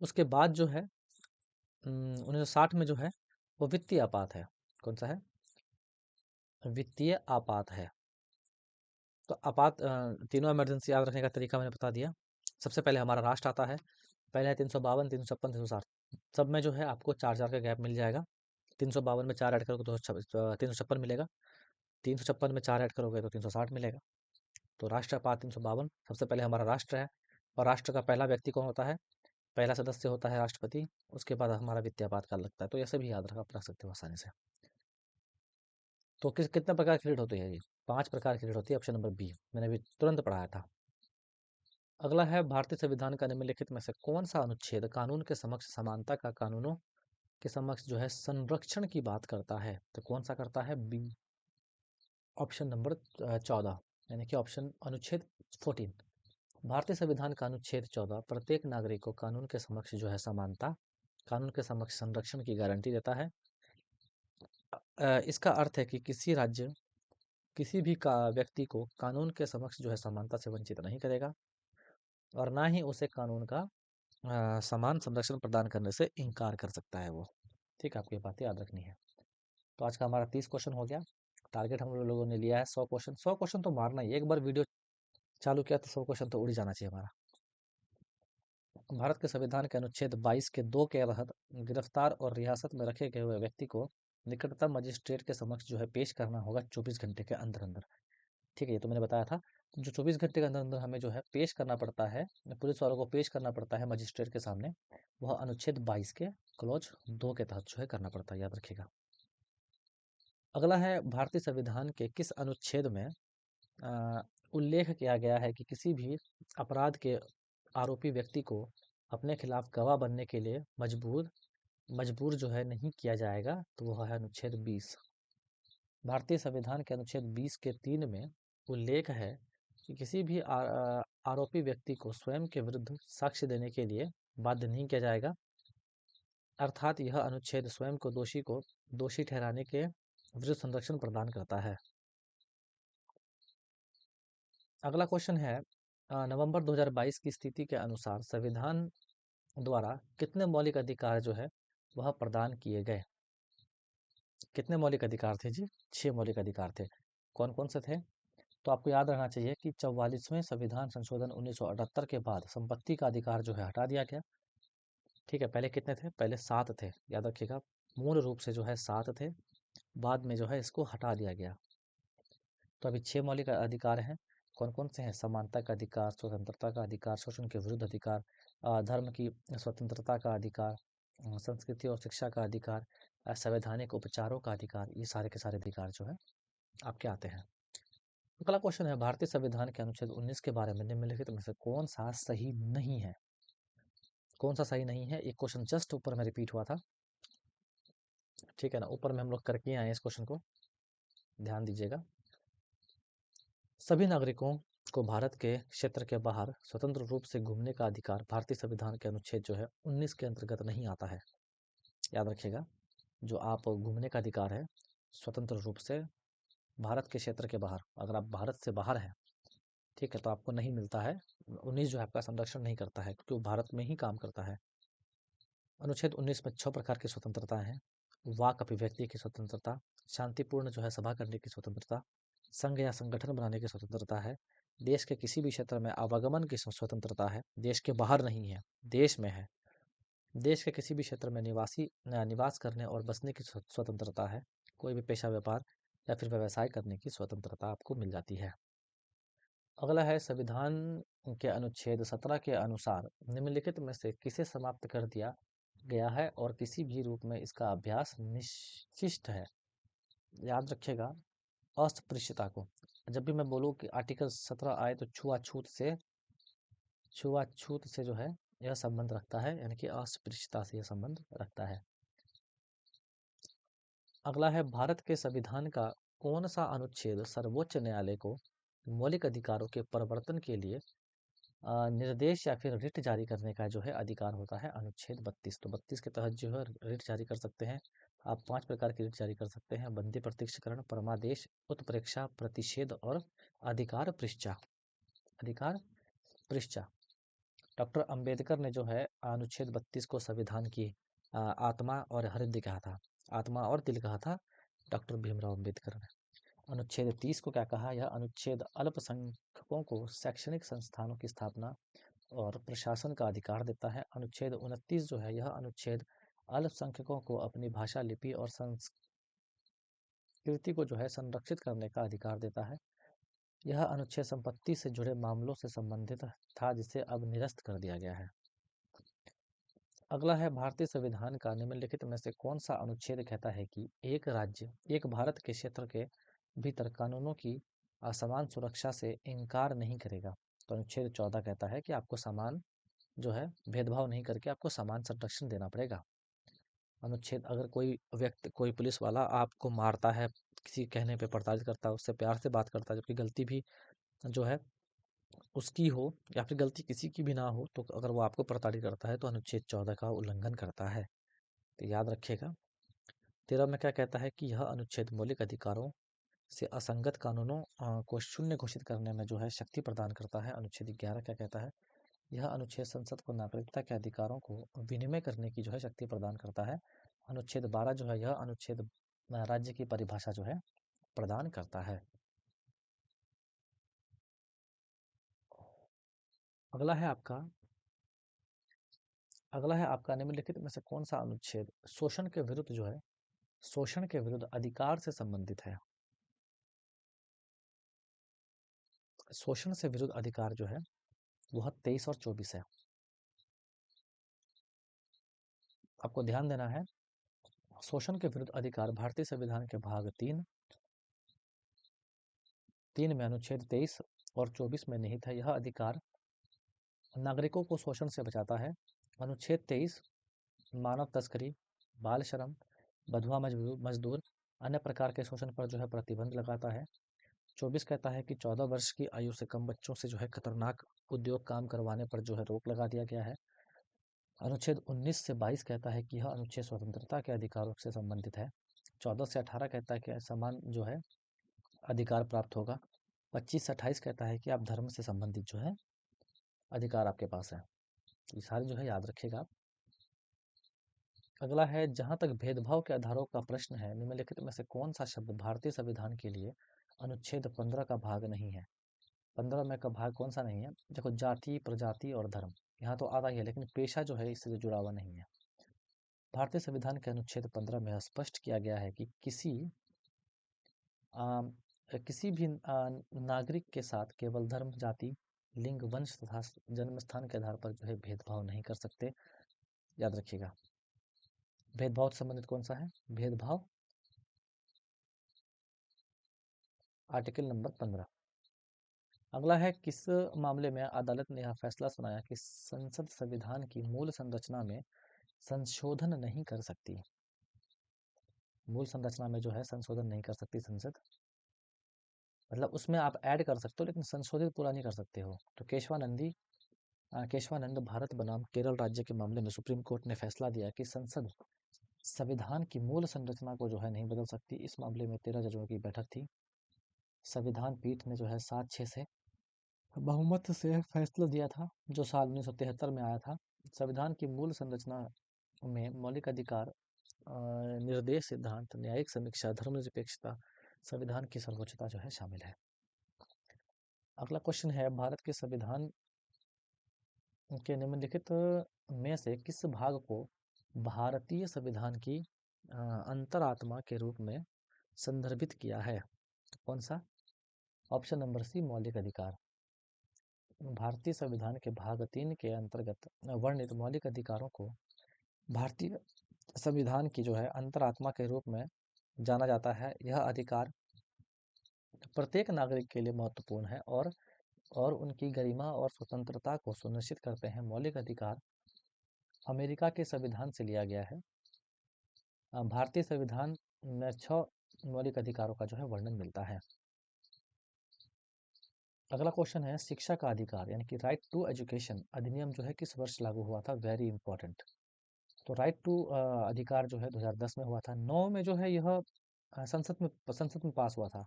उसके बाद जो है 1960 में जो है वो वित्तीय आपात है। कौन सा है? वित्तीय आपात है। तो तीनों इमरजेंसी याद रखने का तरीका मैंने बता दिया। सबसे पहले हमारा राष्ट्र आता है, पहले है 352, 356, 360। सब में जो है आपको 4-4 का गैप मिल जाएगा। 352 में 4 ऐड करोगे तो 356 मिलेगा, 356 में 4 ऐड करोगे तो 360 मिलेगा। तो राष्ट्रपात 352, सबसे पहले हमारा राष्ट्र है, और राष्ट्र का पहला व्यक्ति कौन होता है? पहला सदस्य होता है राष्ट्रपति। उसके बाद हमारा वित्तीय आपातकाल लगता है। तो ऐसे भी रख सकते हो आसानी से। तो कितने प्रकार की ऋण होती है? ये 5 प्रकार की ऋण होती है, ऑप्शन नंबर बी, मैंने अभी तुरंत पढ़ाया था। अगला है, भारतीय संविधान का निम्नलिखित में से कौन सा अनुच्छेद कानून के समक्ष समानता का कानूनों के समक्ष जो है संरक्षण की बात करता है? तो कौन सा करता है? बी, ऑप्शन नंबर 14, यानी कि ऑप्शन अनुच्छेद 14। भारतीय संविधान का अनुच्छेद 14 प्रत्येक नागरिक को कानून के समक्ष जो है समानता, कानून के समक्ष संरक्षण की गारंटी देता है। इसका अर्थ है कि किसी भी का व्यक्ति को कानून के समक्ष जो है समानता से वंचित नहीं करेगा, और ना ही उसे कानून का समान संरक्षण प्रदान करने से इनकार कर सकता है वो। ठीक है, आपको ये बातें याद रखनी है। तो आज का हमारा 30 क्वेश्चन हो गया। टारगेट हम लोगों ने लिया है 100 क्वेश्चन। 100 क्वेश्चन तो मारना ही, एक बार वीडियो चालू किया तो 100 क्वेश्चन तो उड़ ही जाना चाहिए हमारा। भारत के संविधान के अनुच्छेद 22 के 2 के तहत गिरफ्तार और रियासत में रखे गए हुए व्यक्ति को निकटतम मजिस्ट्रेट के समक्ष जो है पेश करना होगा 24 घंटे के अंदर अंदर। ठीक है, ये तो मैंने बताया था। जो 24 घंटे के अंदर अंदर हमें जो है पेश करना पड़ता है, पुलिस वालों को पेश करना पड़ता है मजिस्ट्रेट के सामने, वह अनुच्छेद 22 के क्लॉज 2 के तहत जो है करना पड़ता है, याद रखिएगा। अगला है, भारतीय संविधान के किस अनुच्छेद में उल्लेख किया गया है कि किसी भी अपराध के आरोपी व्यक्ति को अपने खिलाफ गवाह बनने के लिए मजबूर जो है नहीं किया जाएगा? तो वह है अनुच्छेद 20। भारतीय संविधान के अनुच्छेद 20 के 3 में उल्लेख है कि किसी भी आरोपी व्यक्ति को स्वयं के विरुद्ध साक्ष्य देने के लिए बाध्य नहीं किया जाएगा, अर्थात यह अनुच्छेद स्वयं को दोषी ठहराने के विरुद्ध संरक्षण प्रदान करता है। अगला क्वेश्चन है, नवंबर 2022 की स्थिति के अनुसार संविधान द्वारा कितने मौलिक अधिकार जो है वह प्रदान किए गए? कितने मौलिक अधिकार थे जी? 6 मौलिक अधिकार थे। कौन कौन से थे? तो आपको याद रहना चाहिए कि 44वें संविधान संशोधन 1978 के बाद संपत्ति का अधिकार जो है हटा दिया गया। ठीक है, पहले कितने थे? पहले 7 थे, याद रखिएगा। मूल रूप से जो है 7 थे, बाद में जो है इसको हटा दिया गया। तो अभी 6 मौलिक अधिकार हैं। कौन कौन से हैं? समानता का अधिकार, स्वतंत्रता का अधिकार, शोषण के विरुद्ध अधिकार, धर्म की स्वतंत्रता का अधिकार, संस्कृति और शिक्षा का अधिकार, संवैधानिक उपचारों का अधिकार, ये सारे के सारे अधिकार जो है आपके आते हैं। अगला क्वेश्चन है, भारतीय संविधान के अनुच्छेद 19 के बारे में निम्नलिखित में से कौन सा सही नहीं है? कौन सा सही नहीं है? एक क्वेश्चन जस्ट ऊपर में रिपीट हुआ था, ठीक है ना, ऊपर में हम लोग करके आए इस क्वेश्चन को, ध्यान दीजिएगा। सभी नागरिकों को भारत के क्षेत्र के बाहर स्वतंत्र रूप से घूमने का अधिकार भारतीय संविधान के अनुच्छेद जो है 19 के अंतर्गत नहीं आता है। याद रखिएगा, जो आप घूमने का अधिकार है स्वतंत्र रूप से भारत के क्षेत्र के बाहर, अगर आप भारत से बाहर हैं, ठीक है, तो आपको नहीं मिलता है। 19 जो है आपका संरक्षण नहीं करता है, क्योंकि वो भारत में ही काम करता है। अनुच्छेद 19 में 6 प्रकार की स्वतंत्रता है। वाक अभिव्यक्ति की स्वतंत्रता, शांतिपूर्ण जो है सभा करने की स्वतंत्रता, संघ या संगठन बनाने की स्वतंत्रता है, देश के किसी भी क्षेत्र में आवागमन की स्वतंत्रता है, देश के बाहर नहीं है, देश में है। देश के किसी भी क्षेत्र में निवास करने और बसने की स्वतंत्रता है। कोई भी पेशा, व्यापार या फिर व्यवसाय करने की स्वतंत्रता आपको मिल जाती है। अगला है, संविधान के अनुच्छेद 17 के अनुसार निम्नलिखित में से किसे समाप्त कर दिया गया है और किसी भी रूप में इसका अभ्यास निश्चित है? याद रखिएगा, अस्पृश्यता को। जब भी मैं बोलूँ कि आर्टिकल 17 आए तो छुआछूत से जो है यह संबंध रखता है, यानी कि अस्पृश्यता से यह संबंध रखता है। अगला है, भारत के संविधान का कौन सा अनुच्छेद सर्वोच्च न्यायालय को मौलिक अधिकारों के परिवर्तन के लिए निर्देश या फिर रिट जारी करने का जो है अधिकार होता है? अनुच्छेद 32। तो 32 के तहत जो है रिट जारी कर सकते हैं आप। 5 प्रकार की रिट जारी कर सकते हैं: बंदी प्रत्यक्षीकरण, परमादेश, उत्प्रेक्षा, प्रतिषेध और अधिकार पृष्ठा। अधिकार पृष्ठा। डॉक्टर अंबेडकर ने जो है अनुच्छेद 32 को संविधान की आत्मा और हृदय कहा था, आत्मा और दिल कहा था डॉक्टर भीमराव अंबेडकर ने। अनुच्छेद 30 को क्या कहा? यह अनुच्छेद अल्पसंख्यकों को शैक्षणिक संस्थानों की स्थापना और प्रशासन का अधिकार देता है। अनुच्छेद 29 जो है, यह अनुच्छेद अल्पसंख्यकों को अपनी भाषा, लिपि और संस्कृति को जो है संरक्षित करने का अधिकार देता है। यह अनुच्छेद संपत्ति से जुड़े मामलों से संबंधित था, जिसे अब निरस्त कर दिया गया है। अगला है, भारतीय संविधान का निम्नलिखित में से कौन सा अनुच्छेद कहता है कि एक राज्य एक भारत के क्षेत्र के भीतर कानूनों की असमान सुरक्षा से इनकार नहीं करेगा? तो अनुच्छेद 14 कहता है कि आपको समान जो है भेदभाव नहीं करके आपको समान संरक्षण देना पड़ेगा। अनुच्छेद, अगर कोई व्यक्ति, कोई पुलिस वाला आपको मारता है, किसी कहने पे प्रताड़ित करता है, उससे प्यार से बात करता है, जबकि गलती भी जो है उसकी हो या फिर गलती किसी की भी ना हो, तो अगर वो आपको प्रताड़ित करता है तो अनुच्छेद 14 का उल्लंघन करता है। तो याद रखिएगा। 13 में क्या कहता है कि यह अनुच्छेद मौलिक अधिकारों से असंगत कानूनों को शून्य घोषित करने में जो है शक्ति प्रदान करता है। अनुच्छेद 11 क्या कहता है? यह अनुच्छेद संसद को नागरिकता के अधिकारों को विनिमय करने की जो है शक्ति प्रदान करता है। अनुच्छेद 12 जो है, यह अनुच्छेद राज्य की परिभाषा जो है प्रदान करता है। अगला है आपका निम्नलिखित में से कौन सा अनुच्छेद शोषण के विरुद्ध जो है, शोषण के विरुद्ध अधिकार से संबंधित है? शोषण से विरुद्ध अधिकार जो है वह 23 और 24 है। आपको ध्यान देना है, शोषण के विरुद्ध अधिकार भारतीय संविधान के भाग 3 में अनुच्छेद 23 और 24 में निहित है। यह अधिकार नागरिकों को शोषण से बचाता है। अनुच्छेद 23 मानव तस्करी, बाल श्रम, बंधुआ मजदूर, अन्य प्रकार के शोषण पर जो है प्रतिबंध लगाता है। 24 कहता है कि 14 वर्ष की आयु से कम बच्चों से जो है खतरनाक उद्योग काम करवाने पर जो है रोक लगा दिया गया है। अनुच्छेद 19 से 22 कहता है कि यह अनुच्छेद स्वतंत्रता के अधिकारों से संबंधित है। 14 से 18 कहता है कि समान जो है अधिकार प्राप्त होगा। 25 से 28 कहता है कि आप धर्म से संबंधित जो है अधिकार आपके पास है। ये सारे जो है याद रखिएगा आप। अगला है, जहां तक भेदभाव के आधारों का प्रश्न है, निम्नलिखित में से कौन सा शब्द भारतीय संविधान के लिए अनुच्छेद 15 का भाग नहीं है। 15 में का भाग कौन सा नहीं है? देखो, जाति, प्रजाति और धर्म, यहाँ तो आता ही है, लेकिन पेशा जो है इससे जुड़ा हुआ नहीं है। भारतीय संविधान के अनुच्छेद 15 में स्पष्ट किया गया है कि आम, किसी भी नागरिक के साथ केवल धर्म, जाति, लिंग, वंश तथा जन्म स्थान के आधार पर जो है भेदभाव नहीं कर सकते। याद रखिएगा। भेदभाव से संबंधित कौन सा है? भेदभाव, आर्टिकल नंबर 15। अगला है, किस मामले में अदालत ने यह फैसला सुनाया कि संसद संविधान की मूल संरचना में संशोधन नहीं कर सकती? मूल संरचना में जो है संशोधन नहीं कर सकती संसद, मतलब उसमें आप ऐड कर सकते हो लेकिन संशोधित पूरा नहीं कर सकते हो। तो केशवानंद भारत बनाम केरल राज्य के मामले में सुप्रीम कोर्ट ने फैसला दिया कि संसद संविधान की मूल संरचना को जो है नहीं बदल सकती। इस मामले में 13 जजों की बैठक थी। संविधान पीठ ने जो है 7-6 से बहुमत से फैसला दिया था, जो साल 1973 में आया था। संविधान की मूल संरचना में मौलिक अधिकार, निर्देश सिद्धांत, न्यायिक समीक्षा, धर्मनिरपेक्षता, संविधान की सर्वोच्चता जो है शामिल है। अगला क्वेश्चन है, भारत के संविधान के निम्नलिखित में से किस भाग को भारतीय संविधान की अंतरात्मा के रूप में संदर्भित किया है? कौन सा? ऑप्शन नंबर सी, मौलिक अधिकार। भारतीय संविधान के भाग 3 के अंतर्गत वर्णित मौलिक अधिकारों को भारतीय संविधान की जो है अंतरात्मा के रूप में जाना जाता है। यह अधिकार प्रत्येक नागरिक के लिए महत्वपूर्ण है और उनकी गरिमा और स्वतंत्रता को सुनिश्चित करते हैं। मौलिक अधिकार अमेरिका के संविधान से लिया गया है। भारतीय संविधान में 6 मौलिक अधिकारों का जो है वर्णन मिलता है। अगला क्वेश्चन है, शिक्षा का अधिकार यानी कि राइट टू एजुकेशन अधिनियम जो है किस वर्ष लागू हुआ था? Very important. तो राइट टू अधिकार जो है 2010 में हुआ था। 9 में जो है यह संसद में पास हुआ था।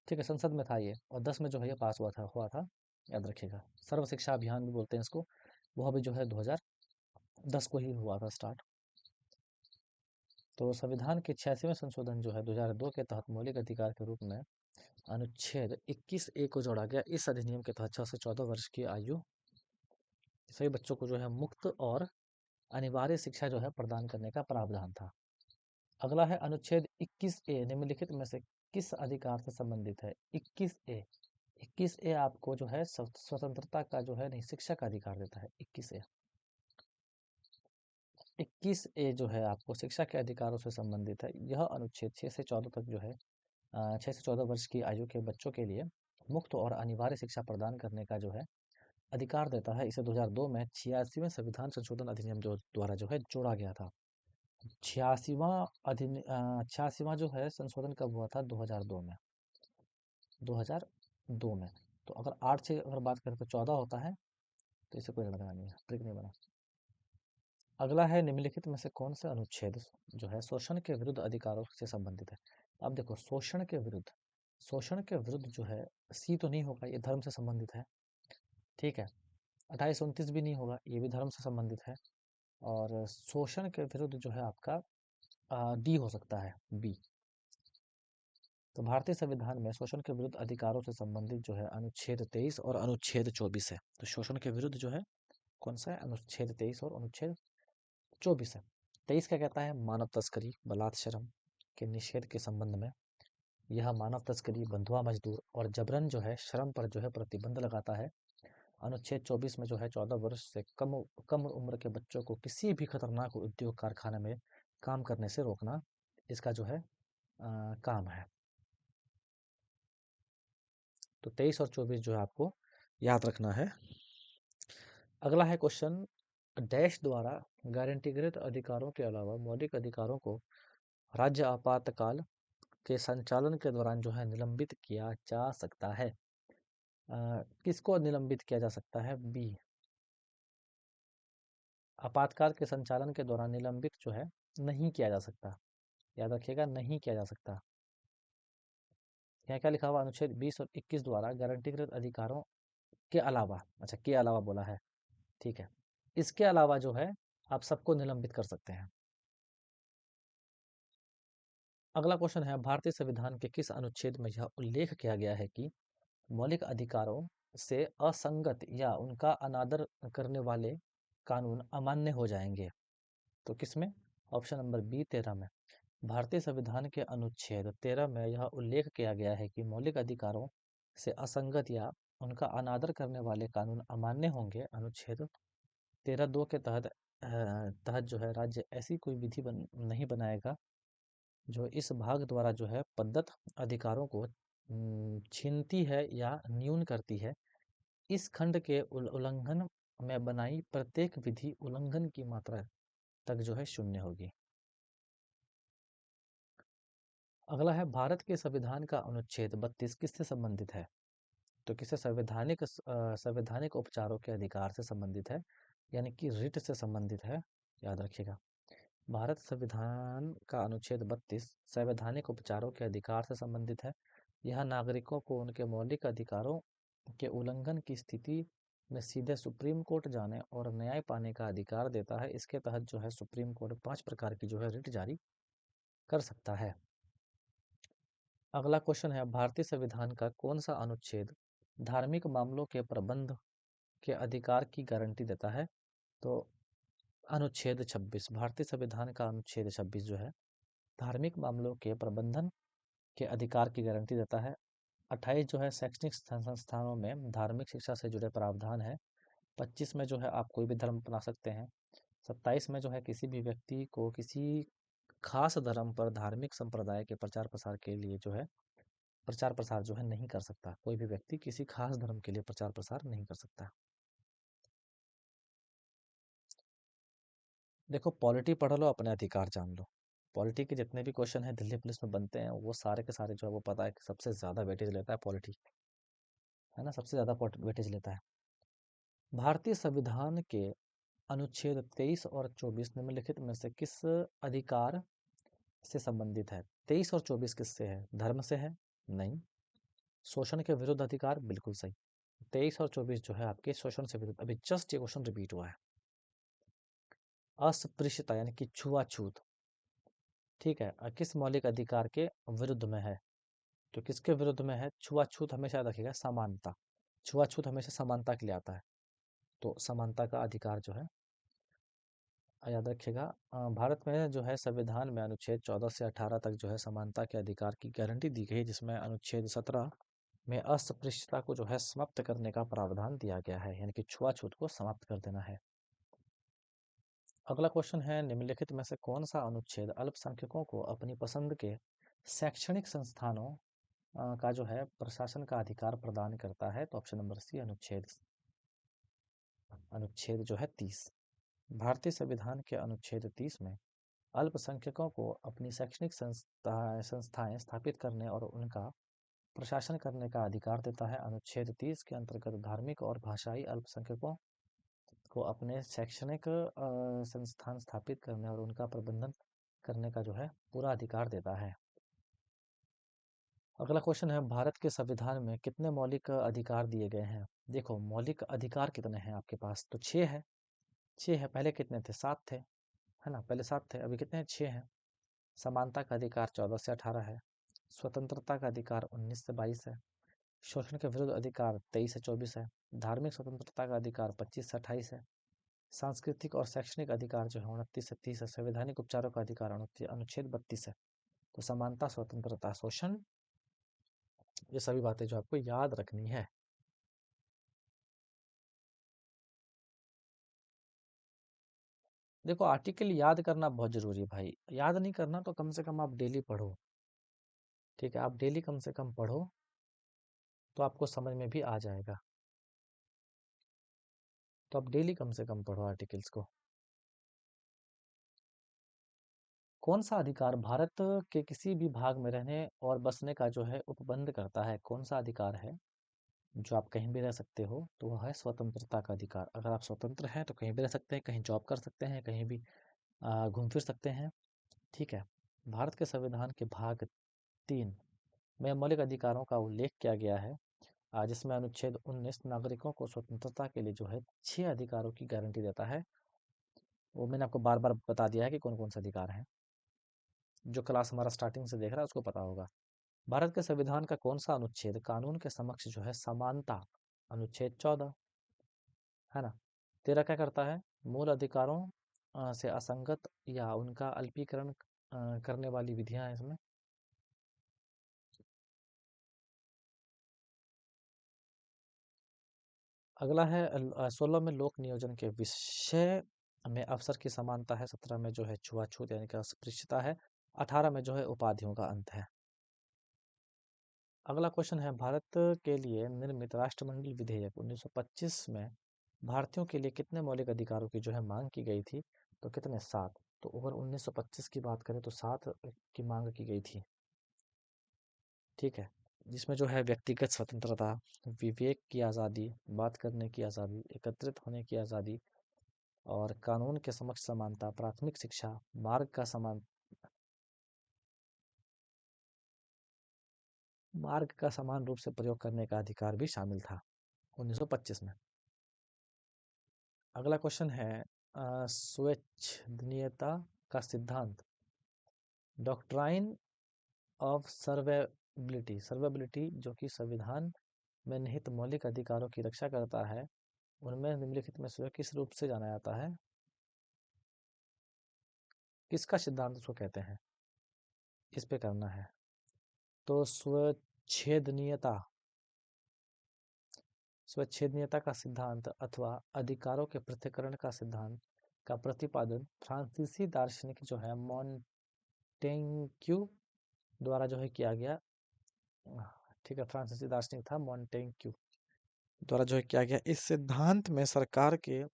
ठीक है, संसद में था ये, और 10 में जो है ये पास हुआ था। याद रखिएगा। सर्व शिक्षा अभियान भी बोलते हैं इसको। वह भी जो है 2010 को ही हुआ था स्टार्ट। तो संविधान के 86वें संशोधन जो है 2002 के तहत मौलिक अधिकार के रूप में अनुच्छेद 21A को जोड़ा गया। इस अधिनियम के तहत 6 से 14 वर्ष की आयु सभी बच्चों को जो है मुफ्त और अनिवार्य शिक्षा जो है प्रदान करने का प्रावधान था। अगला है, अनुच्छेद 21A निम्नलिखित में से किस अधिकार से संबंधित है? 21A 21A आपको जो है स्वतंत्रता का जो है नहीं, शिक्षा का अधिकार देता है। 21A जो है आपको शिक्षा के अधिकारों से संबंधित है। यह अनुच्छेद 6 से 14 तक जो है 6 से 14 वर्ष की आयु के बच्चों के लिए मुफ्त और अनिवार्य शिक्षा प्रदान करने का जो है अधिकार देता है। इसे 2002 में 86वें संविधान संशोधन अधिनियम जो द्वारा जो है जोड़ा गया था। 86वां जो है संशोधन कब हुआ था? 2002 में। 2002 में। तो अगर 8 से अगर बात करें तो 14 होता है, तो इसे कोई लगाना नहीं है, ट्रिक नहीं बना। अगला है, निम्नलिखित में से कौन से अनुच्छेद जो है शोषण के विरुद्ध अधिकारों से संबंधित है? अब देखो, शोषण के विरुद्ध जो है सी तो नहीं होगा, ये धर्म से संबंधित है। ठीक है, 28-29 भी नहीं होगा, ये भी धर्म से संबंधित है। और शोषण के विरुद्ध जो है आपका डी हो सकता है, बी। तो भारतीय संविधान में शोषण के विरुद्ध अधिकारों से संबंधित जो है अनुच्छेद 23 और अनुच्छेद 24 है। तो शोषण के विरुद्ध जो है कौन सा है? अनुच्छेद 23 और अनुच्छेद 24 है। 23 क्या कहता है? मानव तस्करी, बलात् श्रम के निषेध के संबंध में। यह मानव तस्करी, बंधुआ मजदूर और जबरन जो है श्रम पर जो है प्रतिबंध लगाता है। अनुच्छेद 24 में जो है 14 वर्ष से कम उम्र के बच्चों को किसी भी खतरनाक उद्योग कारखाने में काम करने से रोकना इसका जो है काम है। तो 23 और 24 जो है आपको याद रखना है। अगला है क्वेश्चन, डैश द्वारा गारंटीकृत अधिकारों के अलावा मौलिक अधिकारों को राज्य आपातकाल के संचालन के दौरान जो है निलंबित किया जा सकता है। किसको निलंबित किया जा सकता है? बी। आपातकाल के संचालन के दौरान निलंबित जो है नहीं किया जा सकता। याद रखिएगा, नहीं किया जा सकता। यहाँ क्या लिखा हुआ? अनुच्छेद 20 और 21 द्वारा गारंटीकृत अधिकारों के अलावा, अच्छा के अलावा बोला है, ठीक है। इसके अलावा जो है आप सबको निलंबित कर सकते हैं। अगला क्वेश्चन है, भारतीय संविधान के किस अनुच्छेद में यह उल्लेख किया गया है कि मौलिक अधिकारों से असंगत या उनका अनादर करने वाले कानून अमान्य हो जाएंगे? तो किसमें? ऑप्शन नंबर बी 13 में। भारतीय संविधान के अनुच्छेद 13 में यह उल्लेख किया गया है कि मौलिक अधिकारों से असंगत या उनका अनादर करने वाले कानून अमान्य होंगे। अनुच्छेद 13(2) के तहत जो है राज्य ऐसी कोई विधि नहीं बनाएगा जो इस भाग द्वारा जो है प्रदत्त अधिकारों को छीनती है या न्यून करती है। इस खंड के उल्लंघन में बनाई प्रत्येक विधि उल्लंघन की मात्रा तक जो है शून्य होगी। अगला है, भारत के संविधान का अनुच्छेद 32 किससे संबंधित है? तो किसे? संवैधानिक उपचारों के अधिकार से संबंधित है, यानी कि रिट से संबंधित है। याद रखिएगा, भारत संविधान का अनुच्छेद 32 संवैधानिक उपचारों के अधिकार से संबंधित है। यह नागरिकों को उनके मौलिक अधिकारों के उल्लंघन की स्थिति में सीधे सुप्रीम कोर्ट जाने और न्याय पाने का अधिकार देता है। इसके तहत जो है सुप्रीम कोर्ट 5 प्रकार की जो है रिट जारी कर सकता है। अगला क्वेश्चन है, भारतीय संविधान का कौन सा अनुच्छेद धार्मिक मामलों के प्रबंध के अधिकार की गारंटी देता है? तो अनुच्छेद 26। भारतीय संविधान का अनुच्छेद 26 जो है धार्मिक मामलों के प्रबंधन के अधिकार की गारंटी देता है। 28 जो है शैक्षणिक संस्थानों में धार्मिक शिक्षा से जुड़े प्रावधान है। 25 में जो है आप कोई भी धर्म अपना सकते हैं। 27 में जो है किसी भी व्यक्ति को किसी खास धर्म पर धार्मिक संप्रदाय के प्रचार प्रसार के लिए जो है प्रचार प्रसार जो है नहीं कर सकता। कोई भी व्यक्ति किसी खास धर्म के लिए प्रचार प्रसार नहीं कर सकता। देखो, पॉलिटी पढ़ लो, अपने अधिकार जान लो। पॉलिटी के जितने भी क्वेश्चन है दिल्ली पुलिस में बनते हैं, वो सारे के सारे जो है वो पता है कि सबसे ज़्यादा वेटेज लेता है पॉलिटी, है ना, सबसे ज़्यादा वेटेज लेता है। भारतीय संविधान के अनुच्छेद 23 और 24 निम्नलिखित में से किस अधिकार से संबंधित है? 23 और 24 किससे है? धर्म से है? नहीं। शोषण के विरुद्ध अधिकार? बिल्कुल सही। 23 और 24 जो है आपके शोषण से विरुद्ध। अभी जस्ट ये क्वेश्चन रिपीट हुआ है। अस्पृश्यता यानी कि छुआछूत, ठीक है, किस मौलिक अधिकार के विरुद्ध में है? तो किसके विरुद्ध में है? छुआछूत हमेशा याद रखिएगा, समानता। छुआछूत हमेशा समानता के लिए आता है, तो समानता का अधिकार जो है याद रखिएगा। भारत में जो है संविधान में अनुच्छेद 14 से 18 तक जो है समानता के अधिकार की गारंटी दी गई है, जिसमें अनुच्छेद 17 में अस्पृश्यता को जो है समाप्त करने का प्रावधान दिया गया है, यानी कि छुआछूत को समाप्त कर देना है। अगला क्वेश्चन है, निम्नलिखित में से कौन सा अनुच्छेद अल्पसंख्यकों को अपनी पसंद के शैक्षणिक संस्थानों का जो है प्रशासन का अधिकार प्रदान करता है? तो ऑप्शन नंबर सी, अनुच्छेद जो है 30। भारतीय संविधान के अनुच्छेद 30 में अल्पसंख्यकों को अपनी शैक्षणिक संस्थाएं स्थापित करने और उनका प्रशासन करने का अधिकार देता है। अनुच्छेद 30 के अंतर्गत धार्मिक और भाषाई अल्पसंख्यकों को अपने शैक्षणिक संस्थान स्थापित करने और उनका प्रबंधन करने का जो है पूरा अधिकार देता है। अगला क्वेश्चन है, भारत के संविधान में कितने मौलिक अधिकार दिए गए हैं? देखो, मौलिक अधिकार कितने हैं आपके पास? तो 6 है। 6 है, पहले कितने थे? 7 थे, है ना, पहले 7 थे, अभी कितने हैं? 6 हैं। समानता का अधिकार 14 से 18 है। स्वतंत्रता का अधिकार 19 से 22 है। शोषण के विरुद्ध अधिकार 23 से 24 है। धार्मिक स्वतंत्रता का अधिकार 25 से 28 है। सांस्कृतिक और शैक्षणिक अधिकार जो है 29 से 30 है। संवैधानिक उपचारों का अधिकार अनुच्छेद 32 है। तो समानता, स्वतंत्रता, शोषण, ये सभी बातें जो आपको याद रखनी है। देखो, आर्टिकल याद करना बहुत जरूरी है भाई। याद नहीं करना तो कम से कम आप डेली पढ़ो, ठीक है, आप डेली कम से कम पढ़ो तो आपको समझ में भी आ जाएगा। तो आप डेली कम से कम पढ़ो आर्टिकल्स को। कौन सा अधिकार भारत के किसी भी भाग में रहने और बसने का जो है उपबंध करता है? कौन सा अधिकार है जो आप कहीं भी रह सकते हो? तो वह है स्वतंत्रता का अधिकार। अगर आप स्वतंत्र हैं तो कहीं भी रह सकते हैं, कहीं जॉब कर सकते हैं, कहीं भी घूम फिर सकते हैं, ठीक है। भारत के संविधान के भाग 3 में मौलिक अधिकारों का उल्लेख किया गया है, जिसमें अनुच्छेद 19 नागरिकों को स्वतंत्रता के लिए जो है 6 अधिकारों की गारंटी देता है। वो मैंने आपको बार बार बता दिया है कि कौन कौन से अधिकार हैं। जो क्लास हमारा स्टार्टिंग से देख रहा है उसको पता होगा। भारत के संविधान का कौन सा अनुच्छेद कानून के समक्ष जो है समानता, अनुच्छेद 14, है ना। 13 क्या करता है, मूल अधिकारों से असंगत या उनका अल्पीकरण करने वाली विधियां हैं इसमें। अगला है 16 में लोक नियोजन के विषय में अवसर की समानता है। 17 में जो है छुआछूत यानी कि अस्पृश्यता है। 18 में जो है उपाधियों का अंत है। अगला क्वेश्चन है, भारत के लिए निर्मित राष्ट्रमंडल विधेयक 1925 में भारतीयों के लिए कितने मौलिक अधिकारों की जो है मांग की गई थी, तो कितने, 7। तो ओवर 1925 की बात करें तो 7 की मांग की गई थी, ठीक है। जिसमें जो है व्यक्तिगत स्वतंत्रता, विवेक की आज़ादी, बात करने की आज़ादी, एकत्रित होने की आज़ादी और कानून के समक्ष समानता, प्राथमिक शिक्षा, मार्ग का समान रूप से प्रयोग करने का अधिकार भी शामिल था 1925 में। अगला क्वेश्चन है, स्वैच्छिकता का सिद्धांत, डॉक्ट्राइन ऑफ सर्वेबिलिटी, सर्वेबिलिटी जो कि संविधान में निहित मौलिक अधिकारों की रक्षा करता है, उनमें निम्नलिखित में से किस रूप से जाना जाता है, किसका सिद्धांत उसको कहते हैं, इस पे करना है। तो स्वच्छेदनीयता, स्वच्छेदनीयता का सिद्धांत अथवा अधिकारों के पृथक्करण का सिद्धांत का प्रतिपादन फ्रांसीसी दार्शनिक जो है मॉन्टेग्यू द्वारा जो है किया गया, ठीक है, फ्रांसीसी दार्शनिक था मॉन्टेग्यू द्वारा जो है किया गया। इस सिद्धांत में सरकार के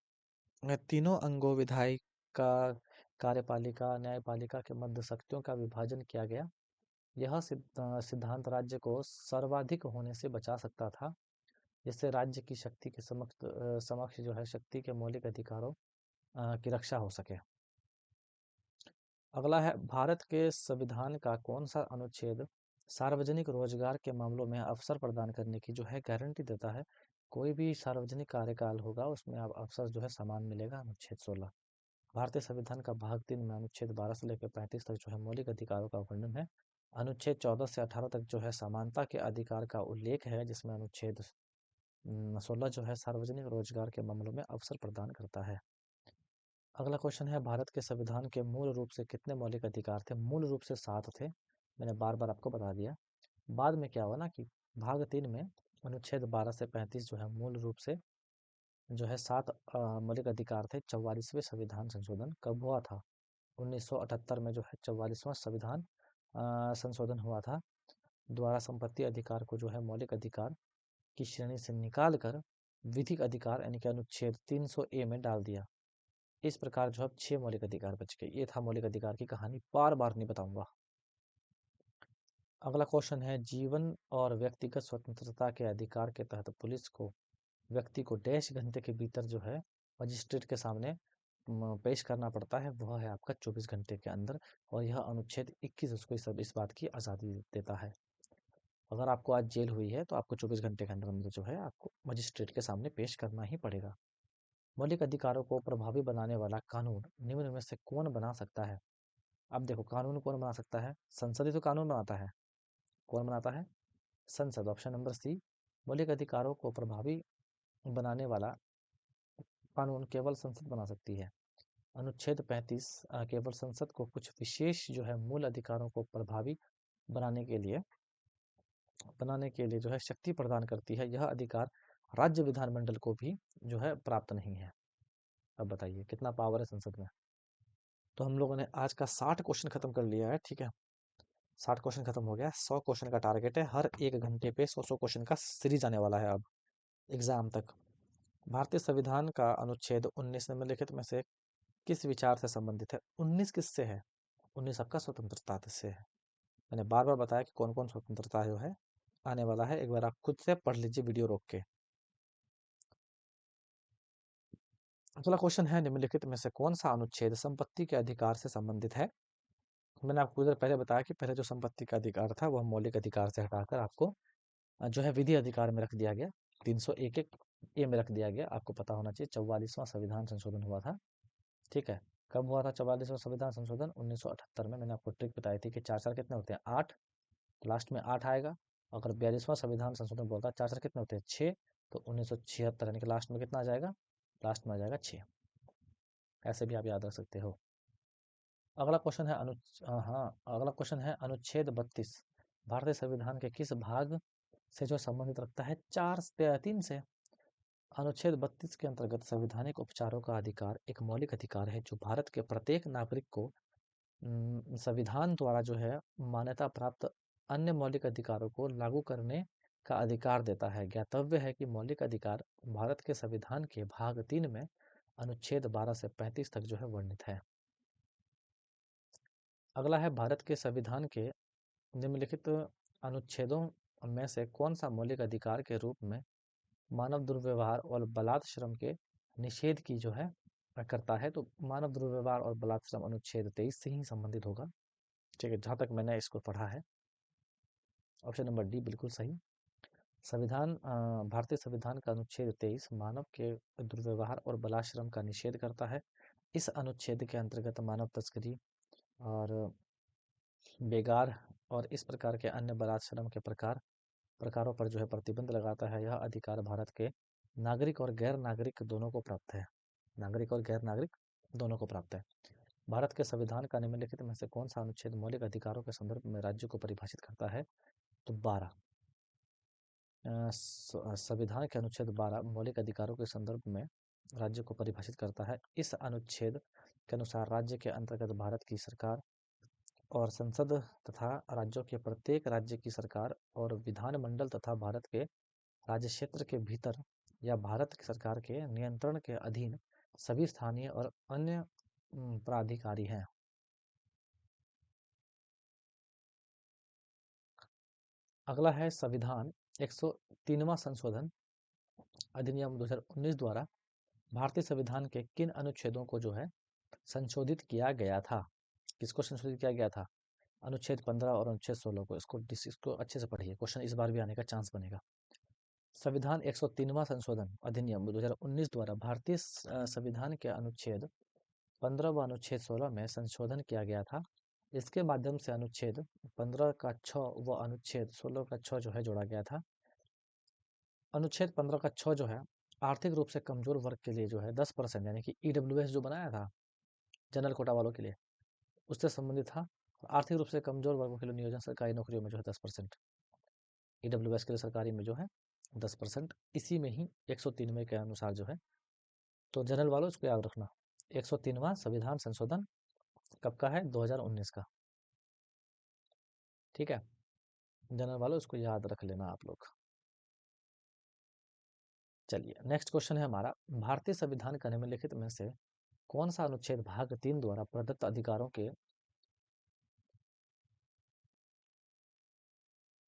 तीनों अंगों विधायिका, कार्यपालिका, न्यायपालिका के मध्य शक्तियों का विभाजन किया गया। यह सिद्धांत राज्य को सर्वाधिक होने से बचा सकता था, जिससे राज्य की शक्ति के समक्ष जो है शक्ति के मौलिक अधिकारों की रक्षा हो सके। अगला है, भारत के संविधान का कौन सा अनुच्छेद सार्वजनिक रोजगार के मामलों में अवसर प्रदान करने की जो है गारंटी देता है। कोई भी सार्वजनिक कार्यकाल होगा उसमें अब अवसर जो है समान मिलेगा, अनुच्छेद 16। भारतीय संविधान का भाग 3 में अनुच्छेद 12 से लेकर 35 तक जो है मौलिक अधिकारों का वर्णन है। अनुच्छेद 14 से 18 तक जो है समानता के अधिकार का उल्लेख है, जिसमें अनुच्छेद 16 जो है सार्वजनिक रोजगार के मामलों में अवसर प्रदान करता है। अगला क्वेश्चन है, भारत के संविधान के मूल रूप से कितने मौलिक अधिकार थे। मूल रूप से 7 थे, मैंने बार बार आपको बता दिया। बाद में क्या हुआ ना कि भाग 3 में अनुच्छेद 12 से 35 जो है मूल रूप से जो है 7 मौलिक अधिकार थे। 44वें संविधान संशोधन कब हुआ था, 1978 में जो है 44वां संविधान संशोधन हुआ था। द्वारा संपत्ति अधिकार को जो है मौलिक अधिकार की श्रेणी से निकालकर विधिक अधिकार यानी कि अनुच्छेद 300 ए में डाल दिया। इस प्रकार जो अब 6 मौलिक अधिकार बच गए। ये था मौलिक अधिकार की कहानी, बार बार नहीं बताऊंगा। अगला क्वेश्चन है, जीवन और व्यक्तिगत स्वतंत्रता के अधिकार के तहत पुलिस को व्यक्ति को डैश घंटे के भीतर जो है मजिस्ट्रेट के सामने पेश करना पड़ता है, वह है आपका 24 घंटे के अंदर। और यह अनुच्छेद 21 उसको इस बात की आज़ादी देता है। अगर आपको आज जेल हुई है तो आपको 24 घंटे के अंदर अंदर जो है आपको मजिस्ट्रेट के सामने पेश करना ही पड़ेगा। मौलिक अधिकारों को प्रभावी बनाने वाला कानून निम्न में से कौन बना सकता है। अब देखो, कानून कौन बना सकता है, संसद ही तो कानून बनाता है। कौन बनाता है, संसद, ऑप्शन नंबर सी। मौलिक अधिकारों को प्रभावी बनाने वाला कानून केवल संसद बना सकती है। अनुच्छेद 35 केवल संसद को कुछ विशेष जो है मूल अधिकारों को प्रभावी बनाने के लिए जो है शक्ति प्रदान करती है। यह अधिकार राज्य विधानमंडल को भी जो है प्राप्त नहीं है। अब बताइए कितना पावर है संसद में। तो हम लोगों ने आज का 60 क्वेश्चन खत्म कर लिया है, ठीक है। 60 क्वेश्चन खत्म हो गया। 100 क्वेश्चन का टारगेट है, हर 1 घंटे पे 100 क्वेश्चन का सीरीज आने वाला है अब एग्जाम तक। भारतीय संविधान का अनुच्छेद 19 निम्नलिखित में से किस विचार से संबंधित है। 19 किससे है, 19 आपका स्वतंत्रता से है। मैंने बार बार बताया कि कौन कौन स्वतंत्रता जो है आने वाला है, एक बार आप खुद से पढ़ लीजिए वीडियो रोक के। अगला क्वेश्चन है, निम्नलिखित में से कौन सा अनुच्छेद संपत्ति के अधिकार से संबंधित है। मैंने आपको कुछ देर पहले बताया कि पहले जो संपत्ति का अधिकार था वह मौलिक अधिकार से हटाकर आपको जो है विधि अधिकार में रख दिया गया, 301 ए में रख दिया गया। आपको पता होना चाहिए 44वां संविधान संशोधन हुआ था, ठीक है। कब हुआ था 44वां संविधान संशोधन? 1978 में। मैंने आपको ट्रिक बताई थी कि चार चार कितने होते हैं? 8। लास्ट में 8 आएगा। अगर 42वां संविधान संशोधन बोलता है चार चार कितने होते हैं? 6। तो 1976 यानी कि लास्ट में कितना आ जाएगा? लास्ट में आ जाएगा 6। ऐसे भी आप याद रख सकते हो। अगला क्वेश्चन है हाँ, अगला क्वेश्चन है अनुच्छेद 32 भारतीय संविधान के किस भाग से जो संबंधित रखता है? 3 से। अनुच्छेद 32 के अंतर्गत संवैधानिक उपचारों का अधिकार एक मौलिक अधिकार है जो भारत के प्रत्येक नागरिक को संविधान द्वारा जो है मान्यता प्राप्त अन्य मौलिक अधिकारों को लागू करने का अधिकार देता है। ज्ञातव्य है कि मौलिक अधिकार भारत के संविधान के भाग 3 में अनुच्छेद 12 से 35 तक जो है वर्णित है। अगला है भारत के संविधान के निम्नलिखित अनुच्छेदों में से कौन सा मौलिक अधिकार के रूप में मानव दुर्व्यवहार और बलात् श्रम के निषेध की जो है करता है? तो मानव दुर्व्यवहार और बलात् श्रम अनुच्छेद 23 से ही संबंधित होगा। ठीक है, जहाँ तक मैंने इसको पढ़ा है। ऑप्शन नंबर डी बिल्कुल सही। भारतीय संविधान का अनुच्छेद 23 मानव के दुर्व्यवहार और बलाश्रम का निषेध करता है। इस अनुच्छेद के अंतर्गत मानव तस्करी और बेगार और इस प्रकार के अन्य बलात्श्रम के प्रकारों पर जो है प्रतिबंध लगाता है। यह अधिकार भारत के नागरिक और गैर नागरिक दोनों को प्राप्त है। नागरिक और गैर नागरिक दोनों को प्राप्त है। भारत के संविधान का निम्नलिखित में से कौन सा अनुच्छेद मौलिक अधिकारों के संदर्भ में राज्य को परिभाषित करता है? तो 12। संविधान के अनुच्छेद 12 मौलिक अधिकारों के संदर्भ में राज्य को परिभाषित करता है। इस अनुच्छेद के अनुसार राज्य के अंतर्गत भारत की सरकार और संसद तथा राज्यों के प्रत्येक राज्य की सरकार और विधानमंडल तथा भारत के राज्य क्षेत्र के भीतर या भारत की सरकार के नियंत्रण के अधीन सभी स्थानीय और अन्य प्राधिकारी हैं। अगला है संविधान 103वां संशोधन अधिनियम 2019 द्वारा भारतीय संविधान के किन अनुच्छेदों को जो है संशोधित किया गया था? किसको संशोधित किया गया था? अनुच्छेद 15 और अनुच्छेद 16 को। इसको अच्छे से पढ़िए, क्वेश्चन इस बार भी आने का चांस बनेगा। संविधान 103वां संशोधन अधिनियम 2019 द्वारा भारतीय संविधान के अनुच्छेद 15 व अनुच्छेद 16 में संशोधन किया गया था। इसके माध्यम से अनुच्छेद 15 का 6 व अनुच्छेद 16 का 6 जो है जोड़ा गया था। अनुच्छेद 15 का 6 जो है आर्थिक रूप से कमजोर वर्ग के लिए जो है 10% यानी कि ईडब्ल्यूएस जो बनाया था जनरल कोटा वालों के लिए, उससे संबंधित था। आर्थिक रूप से कमजोर वर्गों के लिए नियोजन सरकारी नौकरियों में जो है 10%, ईडब्ल्यूएस के लिए सरकारी में जो है 10%। इसी में ही 103 में के अनुसार जो है, तो जनरल वालों इसको याद रखना। 103वां संविधान संशोधन कब का है? 2019 का। ठीक है, जनरल वालों इसको याद रख लेना आप लोग। चलिए नेक्स्ट क्वेश्चन है हमारा, भारतीय संविधान का निम्नलिखित में से कौन सा अनुच्छेद भाग 3 द्वारा प्रदत्त अधिकारों के।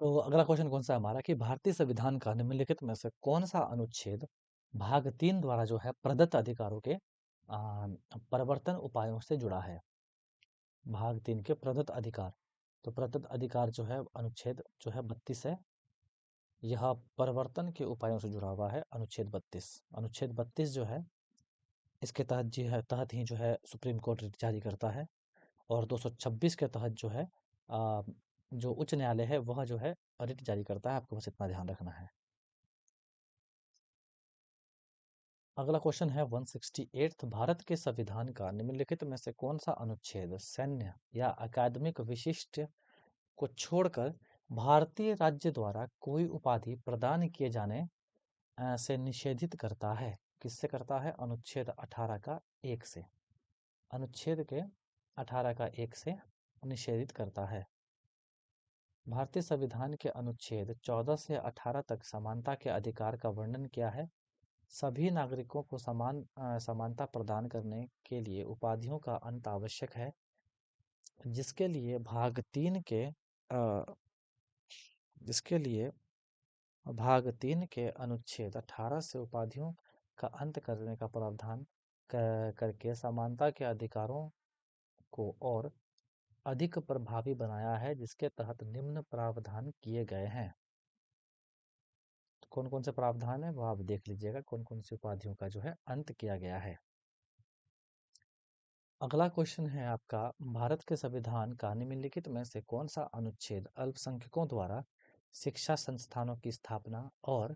तो अगला क्वेश्चन कौन सा है हमारा कि भारतीय संविधान का निम्नलिखित में से कौन सा अनुच्छेद भाग 3 द्वारा जो है प्रदत्त अधिकारों के परिवर्तन उपायों से जुड़ा है? भाग 3 के प्रदत्त अधिकार, तो प्रदत्त अधिकार जो है अनुच्छेद जो है 32 है। यह परिवर्तन के उपायों से जुड़ा हुआ है अनुच्छेद 32। अनुच्छेद 32 जो है इसके तहत जी है तहत ही जो है सुप्रीम कोर्ट रिट जारी करता है, और 226 के तहत जो है जो उच्च न्यायालय है वह जो है रिट जारी करता है। आपको बस इतना ध्यान रखना है। अगला क्वेश्चन है 168, भारत के संविधान का निम्नलिखित में से कौन सा अनुच्छेद सैन्य या अकादमिक विशिष्ट को छोड़कर भारतीय राज्य द्वारा कोई उपाधि प्रदान किए जाने से निषेधित करता है? किससे करता है? अनुच्छेद 18 का 1 से। अनुच्छेद के 18 का 1 से निषेधित करता है। भारतीय संविधान के अनुच्छेद 14 से 18 तक समानता के अधिकार का वर्णन किया है। सभी नागरिकों को समानता प्रदान करने के लिए उपाधियों का अंत आवश्यक है, जिसके लिए भाग 3 के जिसके लिए भाग 3 के अनुच्छेद 18 से उपाधियों का अंत करने का प्रावधान करके समानता के अधिकारों को और अधिक प्रभावी बनाया है, जिसके तहत निम्न प्रावधान किए गए हैं। कौन कौन से प्रावधान है वो आप देख लीजिएगा, कौन कौन सी उपाधियों का जो है अंत किया गया है। अगला क्वेश्चन है आपका, भारत के संविधान का निम्नलिखित में से कौन सा अनुच्छेद अल्पसंख्यकों द्वारा शिक्षा संस्थानों की स्थापना और,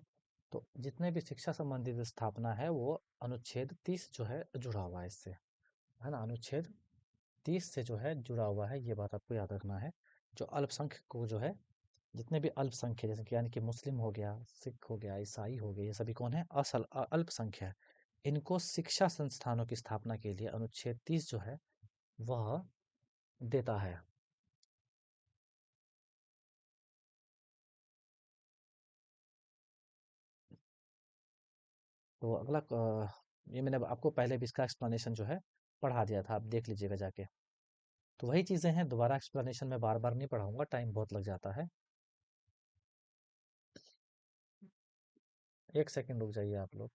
तो जितने भी शिक्षा संबंधित स्थापना है वो अनुच्छेद 30 जो है जुड़ा हुआ है इससे, है ना। अनुच्छेद 30 से जो है जुड़ा हुआ है, ये बात आपको याद रखना है। जो अल्पसंख्यक को जो है, जितने भी अल्पसंख्यक जैसे कि यानी कि मुस्लिम हो गया, सिख हो गया, ईसाई हो गए, ये सभी कौन है, अल्पसंख्यक है। इनको शिक्षा संस्थानों की स्थापना के लिए अनुच्छेद 30 जो है वह देता है। तो अगला ये मैंने आपको पहले भी इसका एक्सप्लेनेशन जो है पढ़ा दिया था, आप देख लीजिएगा जाके। तो वही चीज़ें हैं, दोबारा एक्सप्लेनेशन में बार बार नहीं पढ़ाऊंगा, टाइम बहुत लग जाता है। एक सेकंड रुक जाइए आप लोग।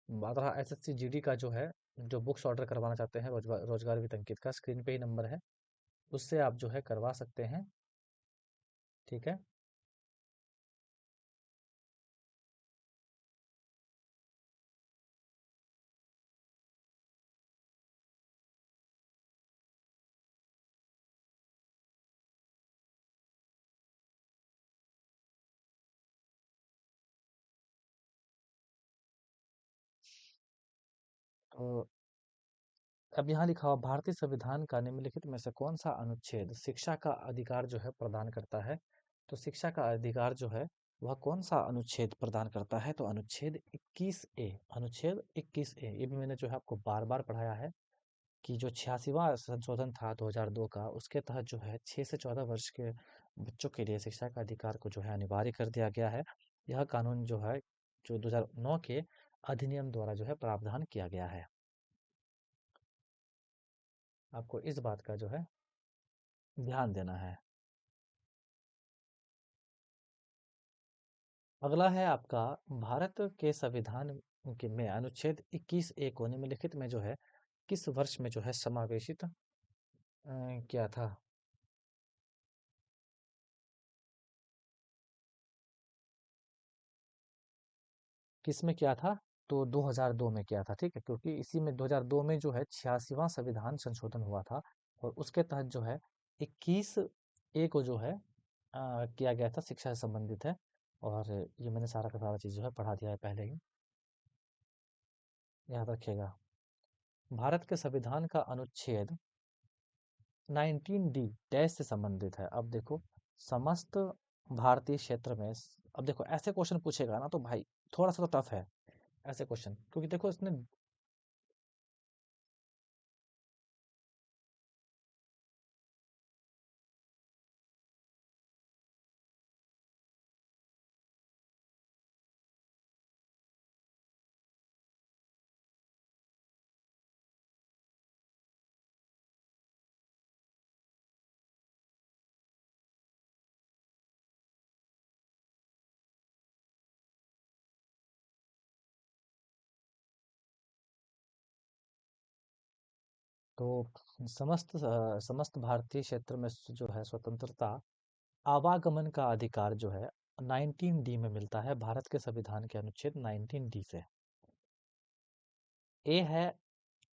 बात रहा एसएससी जीडी का जो है, जो बुक्स ऑर्डर करवाना चाहते हैं रोजगार रोजगार विद अंकित का, स्क्रीन पे ही नंबर है, उससे आप जो है करवा सकते हैं। ठीक है। तो अब यहाँ लिखा हुआ, भारतीय संविधान का निम्नलिखित में से कौन सा अनुच्छेद शिक्षा का अधिकार जो है प्रदान करता है। तो शिक्षा का अधिकार जो है वह कौन सा अनुच्छेद प्रदान करता है, तो अनुच्छेद 21 ए, अनुच्छेद 21 ए, ये भी मैंने जो है आपको बार बार पढ़ाया है कि जो 86वां संशोधन था 2002 का, उसके तहत जो है 6 से 14 वर्ष के बच्चों के लिए शिक्षा का अधिकार को जो है अनिवार्य कर दिया गया है। यह कानून जो है, जो 2009 के अधिनियम द्वारा जो है प्रावधान किया गया है। आपको इस बात का जो है ध्यान देना है। अगला है आपका, भारत के संविधान के में अनुच्छेद 21 ए को निम्नलिखित में जो है किस वर्ष में जो है समावेशित किया था। किस में किया था, तो 2002 में किया था, ठीक है, क्योंकि इसी में 2002 में जो है 86वां संविधान संशोधन हुआ था, और उसके तहत जो है 21 ए को जो है किया गया था, शिक्षा से संबंधित है। और ये मैंने सारा का सारा चीज़ जो है पढ़ा दिया है पहले ही, याद रखिएगा। भारत के संविधान का अनुच्छेद 19 डी डैश से संबंधित है। अब देखो, समस्त भारतीय क्षेत्र में अब देखो ऐसे क्वेश्चन पूछेगा ना तो भाई थोड़ा सा तो टफ है ऐसे क्वेश्चन, क्योंकि देखो इसने, तो समस्त भारतीय क्षेत्र में जो है स्वतंत्रता, आवागमन का अधिकार जो है 19 डी में मिलता है, भारत के संविधान के अनुच्छेद 19 डी से। ए है,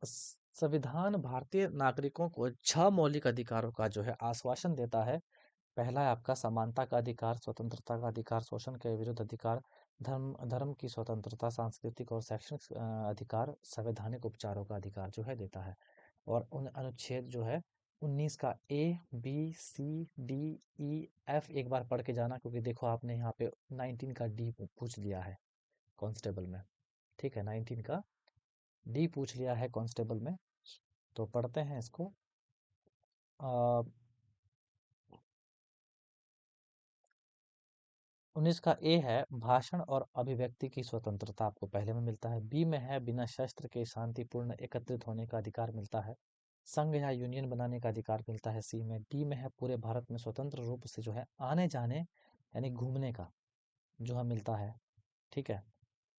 संविधान भारतीय नागरिकों को 6 मौलिक अधिकारों का जो है आश्वासन देता है। पहला है आपका समानता का अधिकार, स्वतंत्रता का अधिकार, शोषण के विरुद्ध अधिकार, धर्म धर्म की स्वतंत्रता, सांस्कृतिक और शैक्षणिक अधिकार, संवैधानिक उपचारों का अधिकार जो है देता है। और उन अनुच्छेद जो है 19 का A B C D E F एक बार पढ़ के जाना, क्योंकि देखो आपने यहाँ पे 19 का डी पूछ लिया है कांस्टेबल में। ठीक है, 19 का डी पूछ लिया है कांस्टेबल में। तो पढ़ते हैं इसको। 19 का ए है, भाषण और अभिव्यक्ति की स्वतंत्रता आपको पहले में मिलता है। बी में है, बिना शस्त्र के शांतिपूर्ण एकत्रित होने का अधिकार मिलता है। संघ या यूनियन बनाने का अधिकार मिलता है सी में। डी में है, पूरे भारत में स्वतंत्र रूप से जो है आने जाने यानी घूमने का जो है मिलता है। ठीक है।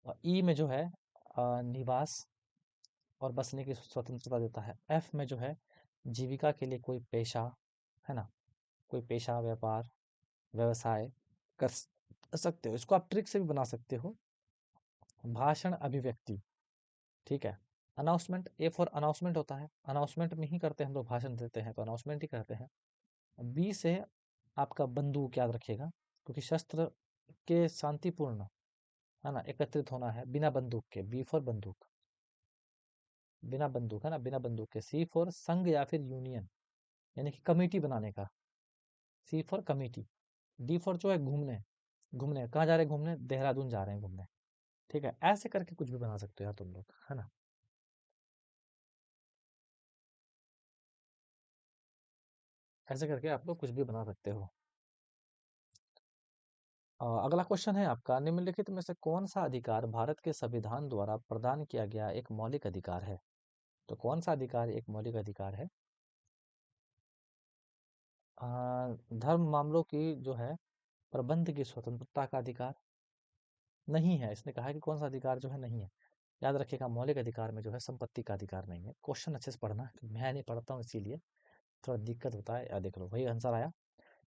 और ई में जो है निवास और बसने की स्वतंत्रता देता है। एफ में जो है, जीविका के लिए कोई पेशा, है ना, कोई पेशा, व्यापार, व्यवसाय कर सकते हो, इसको आप ट्रिक से भी बना सकते हो। भाषण, अभिव्यक्ति, ठीक है, अनाउंसमेंट, ए फॉर अनाउंसमेंट होता है, अनाउंसमेंट में ही करते हैं हम लोग, भाषण देते हैं तो अनाउंसमेंट ही करते हैं। बी से आपका बंदूक याद रखिएगा, क्योंकि शस्त्र के शांतिपूर्ण, है ना, एकत्रित होना है बिना बंदूक के, बी फॉर बंदूक, बिना बंदूक, है ना, बिना बंदूक के। सी फॉर संघ या फिर यूनियन, यानी कि कमेटी बनाने का, सी फॉर कमेटी। डी फॉर जो है घूमने, घूमने कहाँ जा रहे हैं, घूमने देहरादून जा रहे हैं घूमने, ठीक है, ऐसे करके कुछ भी बना सकते हो यार तुम लोग, है ना। ऐसे करके आप लोग कुछ भी बना सकते हो। अगला क्वेश्चन है आपका, निम्नलिखित में से कौन सा अधिकार भारत के संविधान द्वारा प्रदान किया गया एक मौलिक अधिकार है? तो कौन सा अधिकार एक मौलिक अधिकार है? अ, धर्म मामलों की जो है प्रबंध की स्वतंत्रता का अधिकार नहीं है, इसने कहा है कि कौन सा अधिकार जो है नहीं है। याद रखिएगा, मौलिक अधिकार में जो है संपत्ति का अधिकार नहीं है। क्वेश्चन अच्छे से पढ़ना, मैं नहीं पढ़ता हूँ इसीलिए थोड़ा दिक्कत होता है। देख लो, वही आंसर आया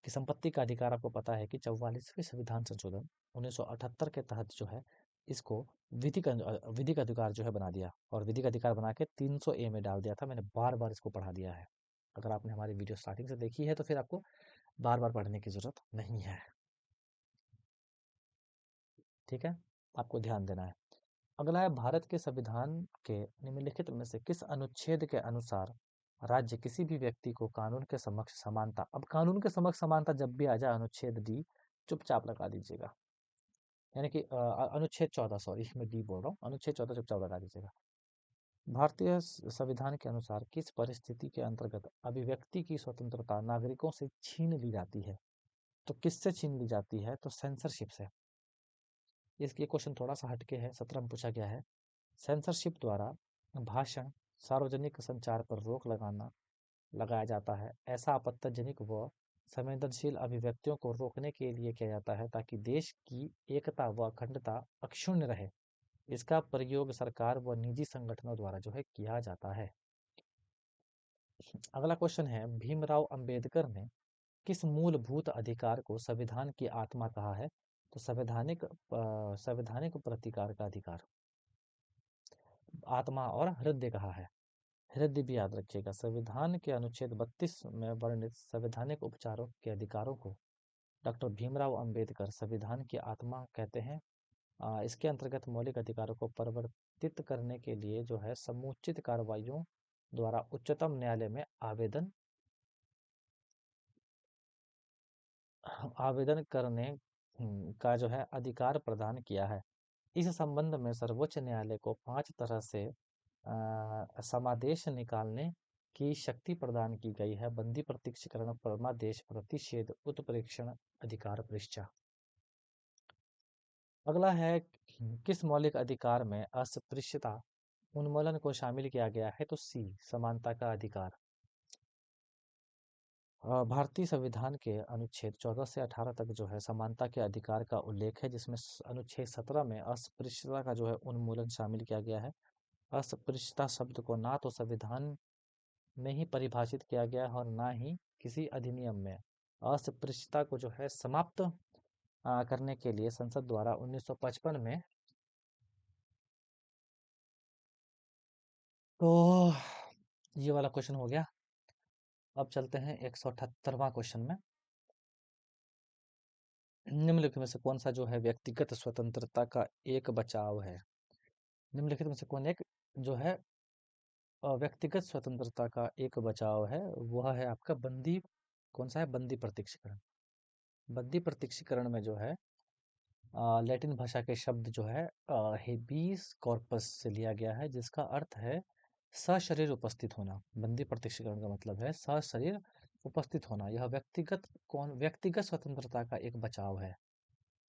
कि संपत्ति का अधिकार आपको पता है कि 44वें संविधान संशोधन 1978 के तहत जो है इसको विधिक अधिकार जो है बना दिया, और विधिक अधिकार बना के 300A में डाल दिया था। मैंने बार बार इसको पढ़ा दिया है, अगर आपने हमारी वीडियो स्टार्टिंग से देखी है तो फिर आपको बार बार पढ़ने की जरूरत नहीं है, ठीक है, आपको ध्यान देना है। अगला है, भारत के संविधान के निम्नलिखित में से किस अनुच्छेद के अनुसार राज्य किसी भी व्यक्ति को कानून के समक्ष समानता, अब कानून के समक्ष समानता जब भी आ जाए अनुच्छेद डी चुपचाप लगा दीजिएगा, यानी कि अनुच्छेद 14, सॉरी मैं डी बोल रहा हूँ, अनुच्छेद 14 चुपचाप लगा दीजिएगा। भारतीय संविधान के अनुसार किस परिस्थिति के अंतर्गत अभिव्यक्ति की स्वतंत्रता नागरिकों से छीन ली जाती है? तो किससे छीन ली जाती है? तो सेंसरशिप से। इसके क्वेश्चन थोड़ा सा हटके है, 17 में पूछा गया है। सेंसरशिप द्वारा भाषण, सार्वजनिक संचार पर रोक लगाया जाता है। ऐसा आपत्तिजनक व संवेदनशील अभिव्यक्तियों को रोकने के लिए किया जाता है ताकि देश की एकता व अखंडता अक्षुण्ण रहे। इसका प्रयोग सरकार व निजी संगठनों द्वारा जो है किया जाता है। अगला क्वेश्चन है, भीमराव अंबेडकर ने किस मूलभूत अधिकार को संविधान की आत्मा कहा है? तो संवैधानिक प्रतिकार का अधिकार, आत्मा और हृदय कहा है। हृदय भी याद रखिएगा। संविधान के अनुच्छेद 32 में वर्णित संवैधानिक उपचारों के अधिकारों को डॉक्टर भीमराव अंबेडकर संविधान की आत्मा कहते हैं। इसके अंतर्गत मौलिक अधिकारों को परिवर्तित करने के लिए जो है समुचित कार्रवाइयों द्वारा उच्चतम न्यायालय में आवेदन करने का जो है अधिकार प्रदान किया है। इस संबंध में सर्वोच्च न्यायालय को 5 तरह से समादेश निकालने की शक्ति प्रदान की गई है। बंदी प्रत्यक्षीकरण, परमादेश, प्रतिषेध, उत्प्रेक्षण, अधिकार परीक्षा। अगला है, किस मौलिक अधिकार में अस्पृश्यता उन्मूलन को शामिल किया गया है? तो सी, समानता का अधिकार। भारतीय संविधान के अनुच्छेद 14 से 18 तक जो है समानता के अधिकार का उल्लेख है, जिसमें अनुच्छेद 17 में अस्पृश्यता का जो है उन्मूलन शामिल किया गया है। अस्पृश्यता शब्द को ना तो संविधान में ही परिभाषित किया गया है और ना ही किसी अधिनियम में। अस्पृश्यता को जो है समाप्त करने के लिए संसद द्वारा 1955 में, तो ये वाला क्वेश्चन हो गया। अब चलते हैं 178वां क्वेश्चन में। निम्नलिखित में से कौन सा जो है व्यक्तिगत स्वतंत्रता का एक बचाव है? निम्नलिखित में से कौन एक जो है व्यक्तिगत स्वतंत्रता का एक बचाव है? वह है आपका बंदी, कौन सा है? बंदी प्रत्यक्षीकरण। बंदी प्रत्यक्षीकरण में जो है लैटिन भाषा के शब्द जो है हेबीस कॉर्पस से लिया गया है, जिसका अर्थ है सशरीर उपस्थित होना। बंदी प्रत्यक्षीकरण का मतलब है सशरीर उपस्थित होना। यह व्यक्तिगत स्वतंत्रता का एक बचाव है।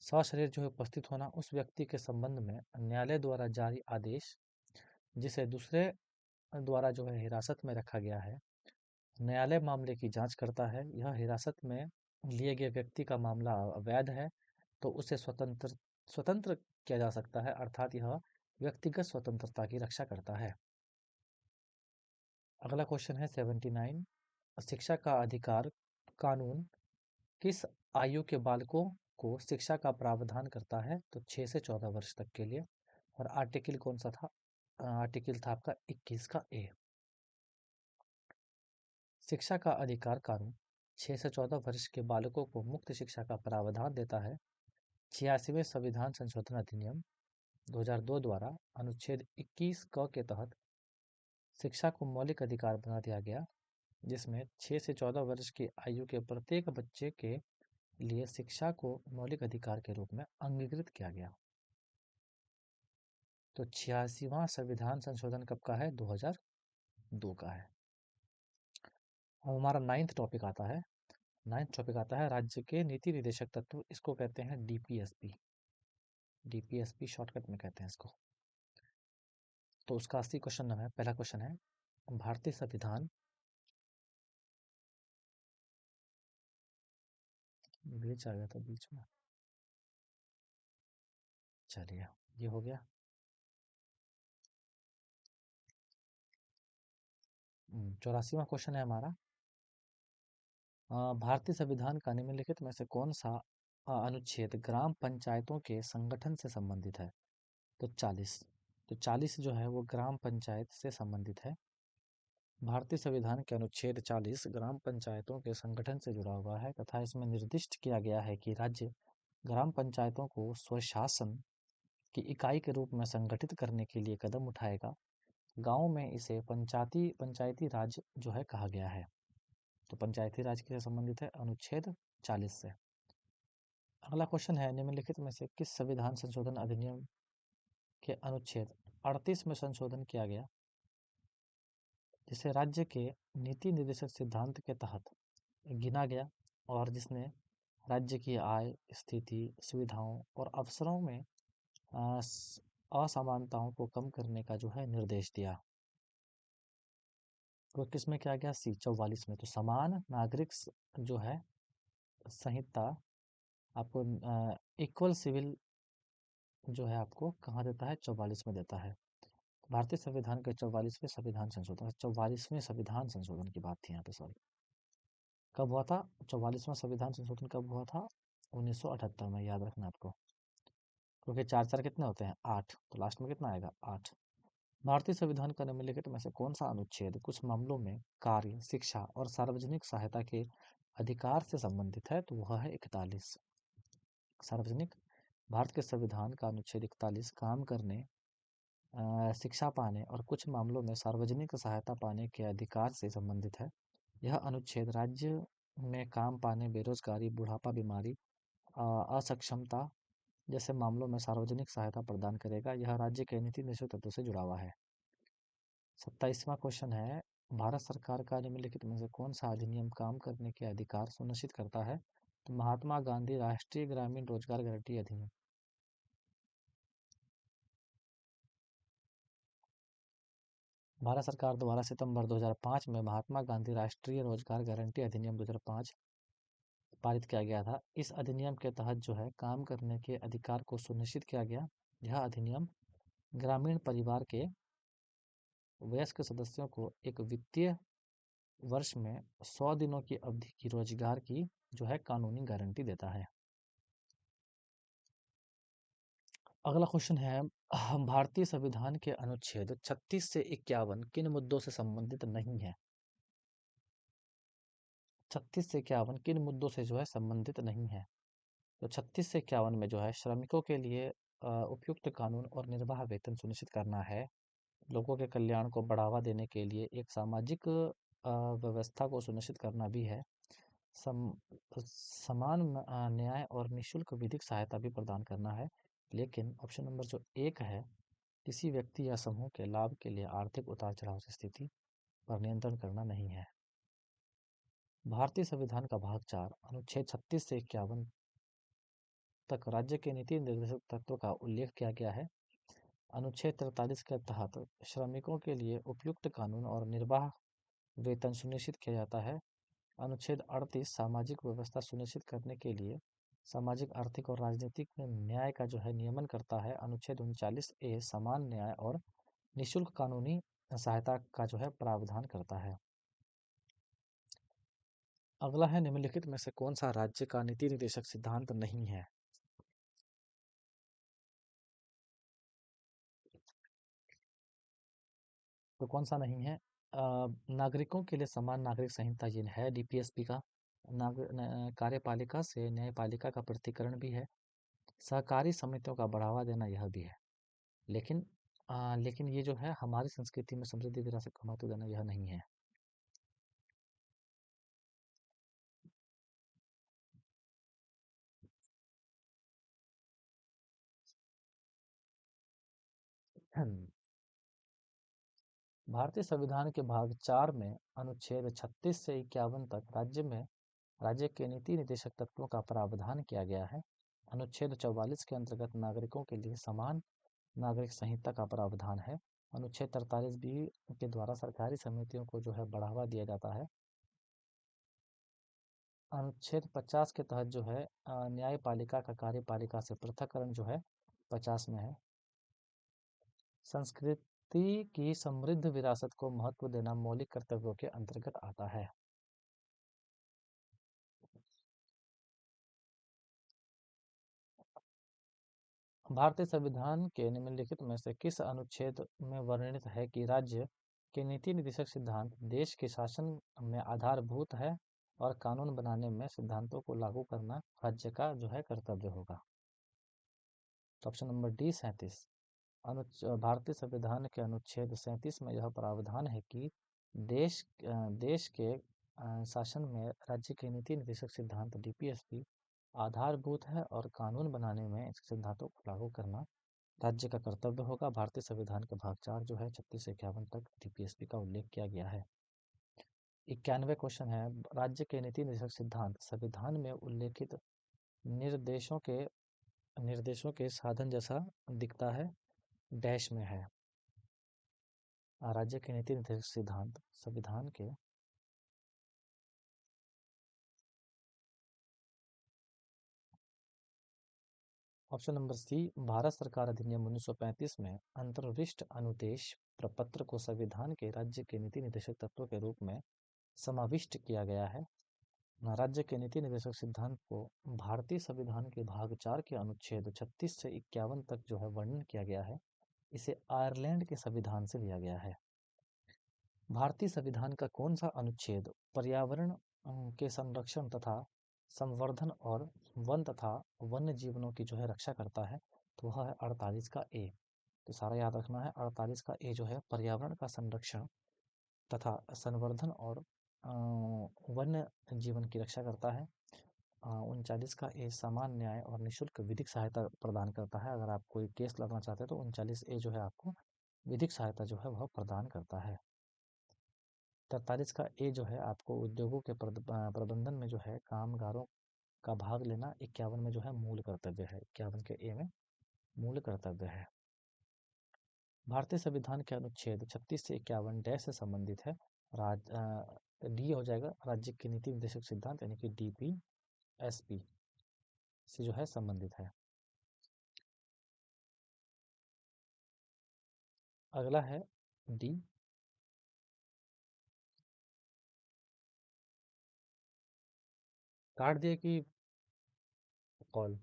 सशरीर जो है उपस्थित होना उस व्यक्ति के संबंध में न्यायालय द्वारा जारी आदेश, जिसे दूसरे द्वारा जो है हिरासत में रखा गया है, न्यायालय मामले की जांच करता है। यह हिरासत में लिए गए व्यक्ति का मामला अवैध है तो उसे स्वतंत्र स्वतंत्र किया जा सकता है, अर्थात यह व्यक्तिगत स्वतंत्रता की रक्षा करता है। अगला क्वेश्चन है 79, शिक्षा का अधिकार कानून किस आयु के बालकों को शिक्षा का प्रावधान करता है? तो 6 से 14 वर्ष तक के लिए। और आर्टिकल कौन सा था? आर्टिकल था आपका 21 का ए। शिक्षा का अधिकार कानून 6 से 14 वर्ष के बालकों को मुक्त शिक्षा का प्रावधान देता है। 86वें संविधान संशोधन अधिनियम 2002 द्वारा अनुच्छेद 21 क के तहत शिक्षा को मौलिक अधिकार बना दिया गया, जिसमें 6 से 14 वर्ष की आयु के प्रत्येक बच्चे के लिए शिक्षा को मौलिक अधिकार के रूप में अंगीकृत किया गया। तो 86वां संविधान संशोधन कब का है? 2002 का है। अब हमारा नाइन्थ टॉपिक आता है। नाइन्थ टॉपिक आता है राज्य के नीति निर्देशक तत्व। इसको कहते हैं डीपीएसपी। डीपीएसपी शॉर्टकट में कहते हैं इसको। तो उसका 80 क्वेश्चन है। पहला क्वेश्चन है, भारतीय संविधान बीच आ गया था बीच में, चलिए ये हो गया। 84वां क्वेश्चन है हमारा, भारतीय संविधान का निम्नलिखित में से कौन सा अनुच्छेद ग्राम पंचायतों के संगठन से संबंधित है? तो 40। तो 40 जो है वो ग्राम पंचायत से संबंधित है। भारतीय संविधान के अनुच्छेद 40 ग्राम पंचायतों के संगठन से जुड़ा हुआ है तथा इसमें निर्दिष्ट किया गया है कि राज्य ग्राम पंचायतों को स्वशासन की इकाई के रूप में संगठित करने के लिए कदम उठाएगा। गाँव में इसे पंचायती राज जो है कहा गया है। तो पंचायती राज किससे संबंधित है? अनुच्छेद 40 से। अगला क्वेश्चन है, निम्नलिखित में से किस संविधान संशोधन अधिनियम के अनुच्छेद 38 में संशोधन किया गया, जिसे राज्य के नीति निर्देशक सिद्धांत के तहत गिना गया और जिसने राज्य की आय, स्थिति, सुविधाओं और अवसरों में असमानताओं को कम करने का जो है निर्देश दिया? तो किसमें किया गया? सी 44 में। तो समान नागरिक जो है संहिता आपको इक्वल सिविल जो है आपको कहाँ देता है? 44 में देता है। भारतीय संविधान के 44वें संविधान संशोधन, 44वें संविधान संशोधन की बात थी यहाँ पे, सॉरी। कब हुआ था 44वां संविधान संशोधन? कब हुआ था? 1978 में, याद रखना आपको, क्योंकि चार चार कितने होते हैं? 8। तो लास्ट में कितना आएगा? 8। भारतीय संविधान का निम्नलिखित में से कौन सा अनुच्छेद कुछ मामलों में कार्य, शिक्षा और सार्वजनिक सहायता के अधिकार से संबंधित है? तो वह है 41। सार्वजनिक, भारत के संविधान का अनुच्छेद 41 काम करने, शिक्षा पाने और कुछ मामलों में सार्वजनिक सहायता पाने के अधिकार से संबंधित है। यह अनुच्छेद राज्य में काम पाने, बेरोजगारी, बुढ़ापा, बीमारी, असक्षमता जैसे मामलों में सार्वजनिक सहायता प्रदान करेगा। यह राज्य के नीति निश्चित तत्व से जुड़ा हुआ है। 27वां क्वेश्चन है, भारत सरकार का निम्नलिखित में से कौन सा अधिनियम काम करने के अधिकार सुनिश्चित करता है? तो महात्मा गांधी राष्ट्रीय ग्रामीण रोजगार गारंटी अधिनियम। भारत सरकार द्वारा सितंबर 2005 में महात्मा गांधी राष्ट्रीय रोजगार गारंटी अधिनियम 2005 पारित किया गया था। इस अधिनियम के तहत जो है काम करने के अधिकार को सुनिश्चित किया गया। यह अधिनियम ग्रामीण परिवार के वयस्क सदस्यों को एक वित्तीय वर्ष में 100 दिनों की अवधि की रोजगार की जो है कानूनी गारंटी देता है। अगला क्वेश्चन है, भारतीय संविधान के अनुच्छेद 36 से 51 किन मुद्दों से संबंधित नहीं है? 36 से 51 किन मुद्दों से जो है संबंधित नहीं है? तो 36 से 51 में जो है श्रमिकों के लिए उपयुक्त कानून और निर्वाह वेतन सुनिश्चित करना है। लोगों के कल्याण को बढ़ावा देने के लिए एक सामाजिक व्यवस्था को सुनिश्चित करना भी है। सम, समान न्याय और निःशुल्क विधिक सहायता भी प्रदान करना है। लेकिन ऑप्शन नंबर जो एक है, किसी व्यक्ति या समूह के लाभ के लिए आर्थिक उतार चढ़ाव की स्थिति पर नियंत्रण करना नहीं है। भारतीय संविधान का भाग 4 अनुच्छेद 36 से 51 तक राज्य के नीति निर्देशक तत्व का उल्लेख किया गया है। अनुच्छेद 43 के तहत श्रमिकों के लिए उपयुक्त कानून और निर्वाह वेतन सुनिश्चित किया जाता है। अनुच्छेद 38 सामाजिक व्यवस्था सुनिश्चित करने के लिए सामाजिक, आर्थिक और राजनीतिक न्याय का जो है नियमन करता है। अनुच्छेद 39 ए समान न्याय और निःशुल्क कानूनी सहायता का जो है प्रावधान करता है। अगला है, निम्नलिखित में से कौन सा राज्य का नीति निर्देशक सिद्धांत नहीं है? तो कौन सा नहीं है? नागरिकों के लिए समान नागरिक संहिता ये है डीपीएसपी का। कार्यपालिका से न्यायपालिका का पृथक्करण भी है। सहकारी समितियों का बढ़ावा देना यह भी है। लेकिन लेकिन ये जो है हमारी संस्कृति में समृद्धि विरासत को महत्व देना यह नहीं है। भारतीय संविधान के भाग 4 में अनुच्छेद 36 से 51 तक राज्य के नीति निर्देशक तत्वों का प्रावधान किया गया है। अनुच्छेद 44 के अंतर्गत नागरिकों के लिए समान नागरिक संहिता का प्रावधान है। अनुच्छेद 43 बी के द्वारा सरकारी समितियों को जो है बढ़ावा दिया जाता है। अनुच्छेद 50 के तहत जो है न्यायपालिका का कार्यपालिका से पृथक्करण जो है 50 में है। संस्कृति की समृद्ध विरासत को महत्व देना मौलिक कर्तव्यों के अंतर्गत आता है। भारतीय संविधान के निम्नलिखित में से किस अनुच्छेद में वर्णित है कि राज्य के नीति निर्देशक सिद्धांत देश के शासन में आधारभूत है और कानून बनाने में सिद्धांतों को लागू करना राज्य का जो है कर्तव्य होगा? तो ऑप्शन नंबर डी 37। भारतीय संविधान के अनुच्छेद 37 में यह प्रावधान है कि देश के शासन में राज्य के नीति निर्देशक सिद्धांत डीपीएसपी आधारभूत है और कानून बनाने में इस सिद्धांतों को लागू करना राज्य का कर्तव्य होगा। भारतीय संविधान का भाग 4 जो है 36 से 51 तक डीपीएसपी का उल्लेख किया गया है। 91 क्वेश्चन है, राज्य के नीति निर्देशक सिद्धांत संविधान में उल्लेखित निर्देशों के निर्देशों के साधन जैसा दिखता है, डैश में है। राज्य के नीति निर्देशक सिद्धांत संविधान के ऑप्शन नंबर सी, भारत सरकार अधिनियम 1935 में अंतर्विष्ट अनुदेश प्रपत्र को संविधान के राज्य के नीति निर्देशक तत्व के रूप में समाविष्ट किया गया है। राज्य के नीति निर्देशक सिद्धांत को भारतीय संविधान के भाग 4 के अनुच्छेद 36 से 51 तक जो है वर्णन किया गया है। इसे आयरलैंड के संविधान से लिया गया है। भारतीय संविधान का कौन सा अनुच्छेद पर्यावरण के संरक्षण तथा संवर्धन और वन तथा वन्य जीवनों की जो है रक्षा करता है? तो वह है 48 का ए। तो सारा याद रखना है। 48 का ए जो है पर्यावरण का संरक्षण तथा संवर्धन और वन्य जीवन की रक्षा करता है। 39 का ए सामान्य न्याय और निःशुल्क विधिक सहायता प्रदान करता है। अगर आप कोई केस लड़ना चाहते हैं तो 39 ए जो है आपको विधिक सहायता जो है वह प्रदान करता है। 43 का ए जो है आपको उद्योगों के प्रबंधन में जो है कामगारों का भाग लेना 51 में जो है मूल कर्तव्य है। 51 के ए में मूल कर्तव्य है। भारतीय संविधान के अनुच्छेद 36 से 51 डैश से संबंधित है। डी हो जाएगा, राज्य के नीति निर्देशक सिद्धांत यानी कि डीपीएसपी से जो है संबंधित है। अगला है डी। काट दिए कि कॉल?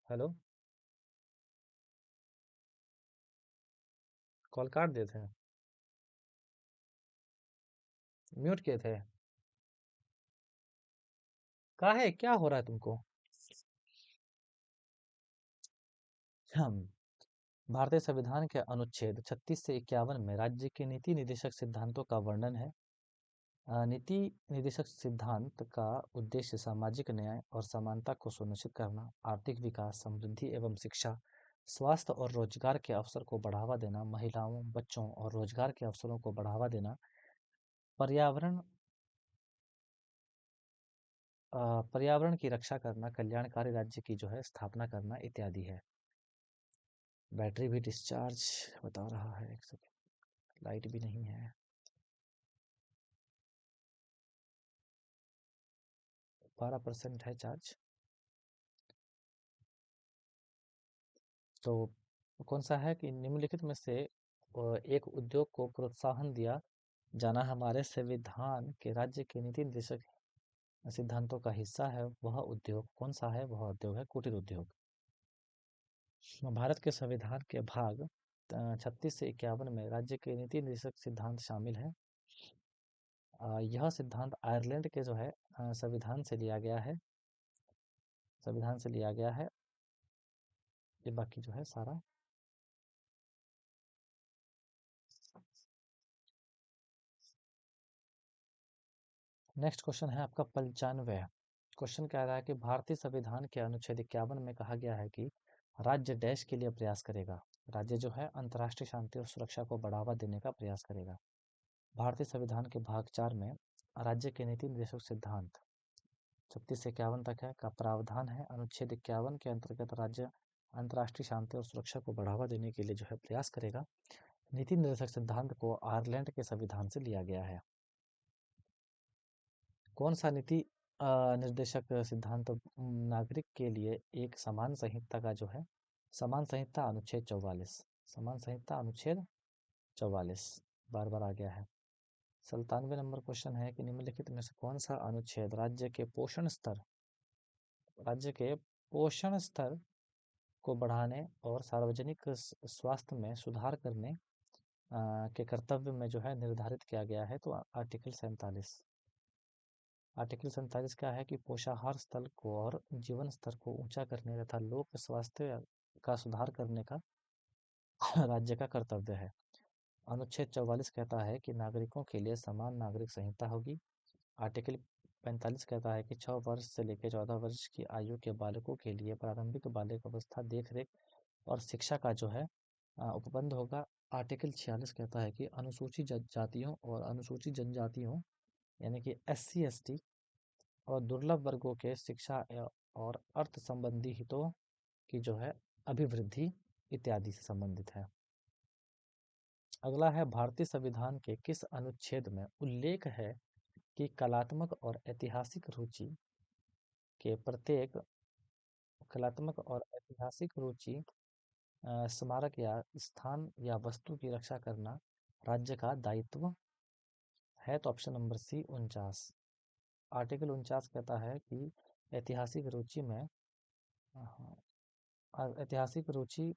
हेलो, कॉल काट दिए थे? म्यूट किए थे? काहे, क्या हो रहा है तुमको? हम भारतीय संविधान के अनुच्छेद 36 से 51 में राज्य के नीति निर्देशक सिद्धांतों का वर्णन है। नीति निर्देशक सिद्धांत का उद्देश्य सामाजिक न्याय और समानता को सुनिश्चित करना, आर्थिक विकास, समृद्धि एवं शिक्षा, स्वास्थ्य और रोजगार के अवसर को बढ़ावा देना, महिलाओं, बच्चों और रोजगार के अवसरों को बढ़ावा देना, पर्यावरण पर्यावरण की रक्षा करना, कल्याणकारी राज्य की जो है स्थापना करना इत्यादि है। बैटरी भी डिस्चार्ज बता रहा है, एक सेकंड, लाइट भी नहीं है। 12% है चार्ज। तो कौन सा है कि निम्नलिखित में से एक उद्योग को प्रोत्साहन दिया जाना हमारे संविधान के राज्य के नीति निर्देशक सिद्धांतों का हिस्सा है? वह उद्योग कौन सा है? वह उद्योग है कुटीर उद्योग। भारत के संविधान के भाग 36 से 51 में राज्य के नीति निर्देशक सिद्धांत शामिल है। यह सिद्धांत आयरलैंड के जो है संविधान से लिया गया है, संविधान से लिया गया है। ये बाकी जो है सारा। नेक्स्ट क्वेश्चन है आपका 95। क्वेश्चन कह रहा है कि भारतीय संविधान के अनुच्छेद 51 में कहा गया है कि राज्य देश के लिए प्रयास करेगा। राज्य जो है अंतर्राष्ट्रीय शांति और सुरक्षा को बढ़ावा देने का प्रयास करेगा। भारतीय संविधान के भाग 4 में राज्य के नीति निर्देशक सिद्धांत 36 से 51 तक है का प्रावधान है। अनुच्छेद 51 के अंतर्गत राज्य अंतर्राष्ट्रीय शांति और सुरक्षा को बढ़ावा देने के लिए जो है प्रयास करेगा। नीति निर्देशक सिद्धांत को आयरलैंड के संविधान से लिया गया है। कौन सा नीति निर्देशक सिद्धांत नागरिक के लिए एक समान संहिता का जो है समान संहिता अनुच्छेद 44, समान संहिता अनुच्छेद 44 बार बार आ गया है। 97 नंबर क्वेश्चन है कि निम्नलिखित में से कौन सा अनुच्छेद राज्य के पोषण स्तर को बढ़ाने और सार्वजनिक स्वास्थ्य में सुधार करने के कर्तव्य में जो है निर्धारित किया गया है। तो आर्टिकल 47। आर्टिकल 47 क्या है कि पोषाहार स्तर को और जीवन स्तर को ऊंचा करने तथा लोक स्वास्थ्य का सुधार करने का राज्य का कर्तव्य है। अनुच्छेद 44 कहता है कि नागरिकों के लिए समान नागरिक संहिता होगी। आर्टिकल 45 कहता है कि 6 वर्ष से लेकर 14 वर्ष की आयु के बालकों के लिए प्रारंभिक बालिक अवस्था देखरेख और शिक्षा का जो है उपबंध होगा। आर्टिकल 46 कहता है कि अनुसूचित जातियों और अनुसूचित जनजातियों यानी कि SC ST और दुर्लभ वर्गों के शिक्षा और अर्थ संबंधी हितों की जो है अभिवृद्धि इत्यादि से संबंधित है। अगला है भारतीय संविधान के किस अनुच्छेद में उल्लेख है कि कलात्मक और ऐतिहासिक रुचि के प्रत्येक कलात्मक और ऐतिहासिक रुचि स्मारक या स्थान या वस्तु की रक्षा करना राज्य का दायित्व है। तो ऑप्शन नंबर सी 49। आर्टिकल 49 कहता है कि ऐतिहासिक रुचि में ऐतिहासिक रुचि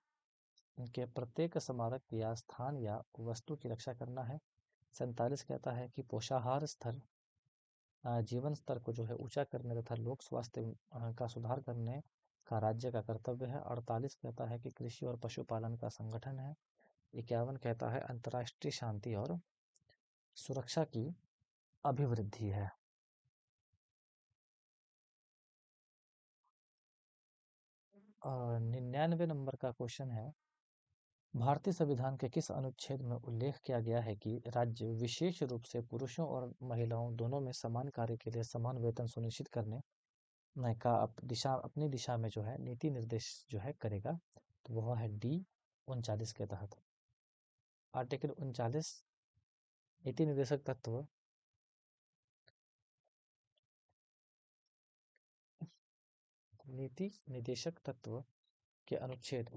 के प्रत्येक स्मारक या स्थान या वस्तु की रक्षा करना है। 47 कहता है कि पोषाहार स्तर जीवन स्तर को जो है ऊंचा करने तथा लोक स्वास्थ्य का सुधार करने का राज्य का कर्तव्य है। 48 कहता है कि कृषि और पशुपालन का संगठन है। 51 कहता है अंतर्राष्ट्रीय शांति और सुरक्षा की अभिवृद्धि है। और 99 नंबर का क्वेश्चन है भारतीय संविधान के किस अनुच्छेद में उल्लेख किया गया है कि राज्य विशेष रूप से पुरुषों और महिलाओं दोनों में समान कार्य के लिए समान वेतन सुनिश्चित करने का अपनी दिशा में जो है नीति निर्देश जो है करेगा। तो वह है D 39 के तहत। आर्टिकल 39 नीति निर्देशक तत्व नीति निर्देशक तत्व के अनुच्छेद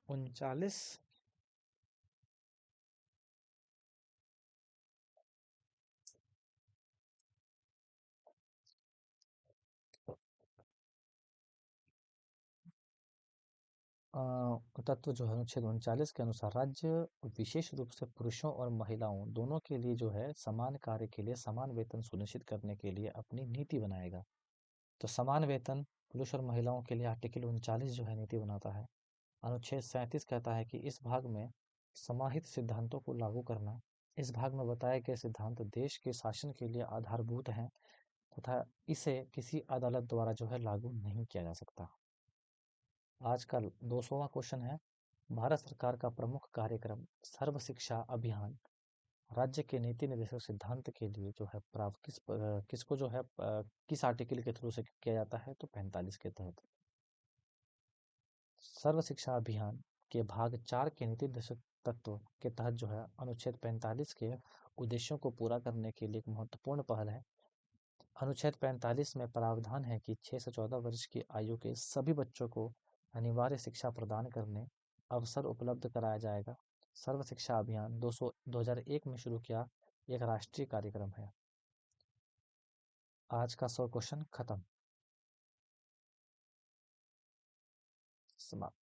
39 तत्व जो है अनुच्छेद 39 के अनुसार राज्य विशेष रूप से पुरुषों और महिलाओं दोनों के लिए जो है समान कार्य के लिए समान वेतन सुनिश्चित करने के लिए अपनी नीति बनाएगा। तो समान वेतन पुरुष और महिलाओं के लिए आर्टिकल 39 जो है नीति बनाता है। अनुच्छेद 37 कहता है कि इस भाग में समाहित सिद्धांतों को लागू करना। इस भाग में बताए गए सिद्धांत देश के शासन के लिए आधारभूत हैं तथा इसे किसी अदालत द्वारा जो है लागू नहीं किया जा सकता। आज का 200वां क्वेश्चन है भारत सरकार का प्रमुख कार्यक्रम सर्व शिक्षा अभियान राज्य के नीति निर्देशक सिद्धांत के लिए जो है किसको जो है किस आर्टिकल के थ्रू से किया जाता है। तो 45 के तहत। सर्व शिक्षा अभियान के भाग 4 के नीति निर्देशक तत्व के तहत जो है अनुच्छेद 45 के उद्देश्यों को पूरा करने के लिए एक महत्वपूर्ण पहल है। अनुच्छेद 45 में प्रावधान है कि 6 से 14 वर्ष की आयु के सभी बच्चों को अनिवार्य शिक्षा प्रदान करने अवसर उपलब्ध कराया जाएगा। सर्व शिक्षा अभियान 2001 में शुरू किया एक राष्ट्रीय कार्यक्रम है। आज का 100 क्वेश्चन खत्म। समाप्त।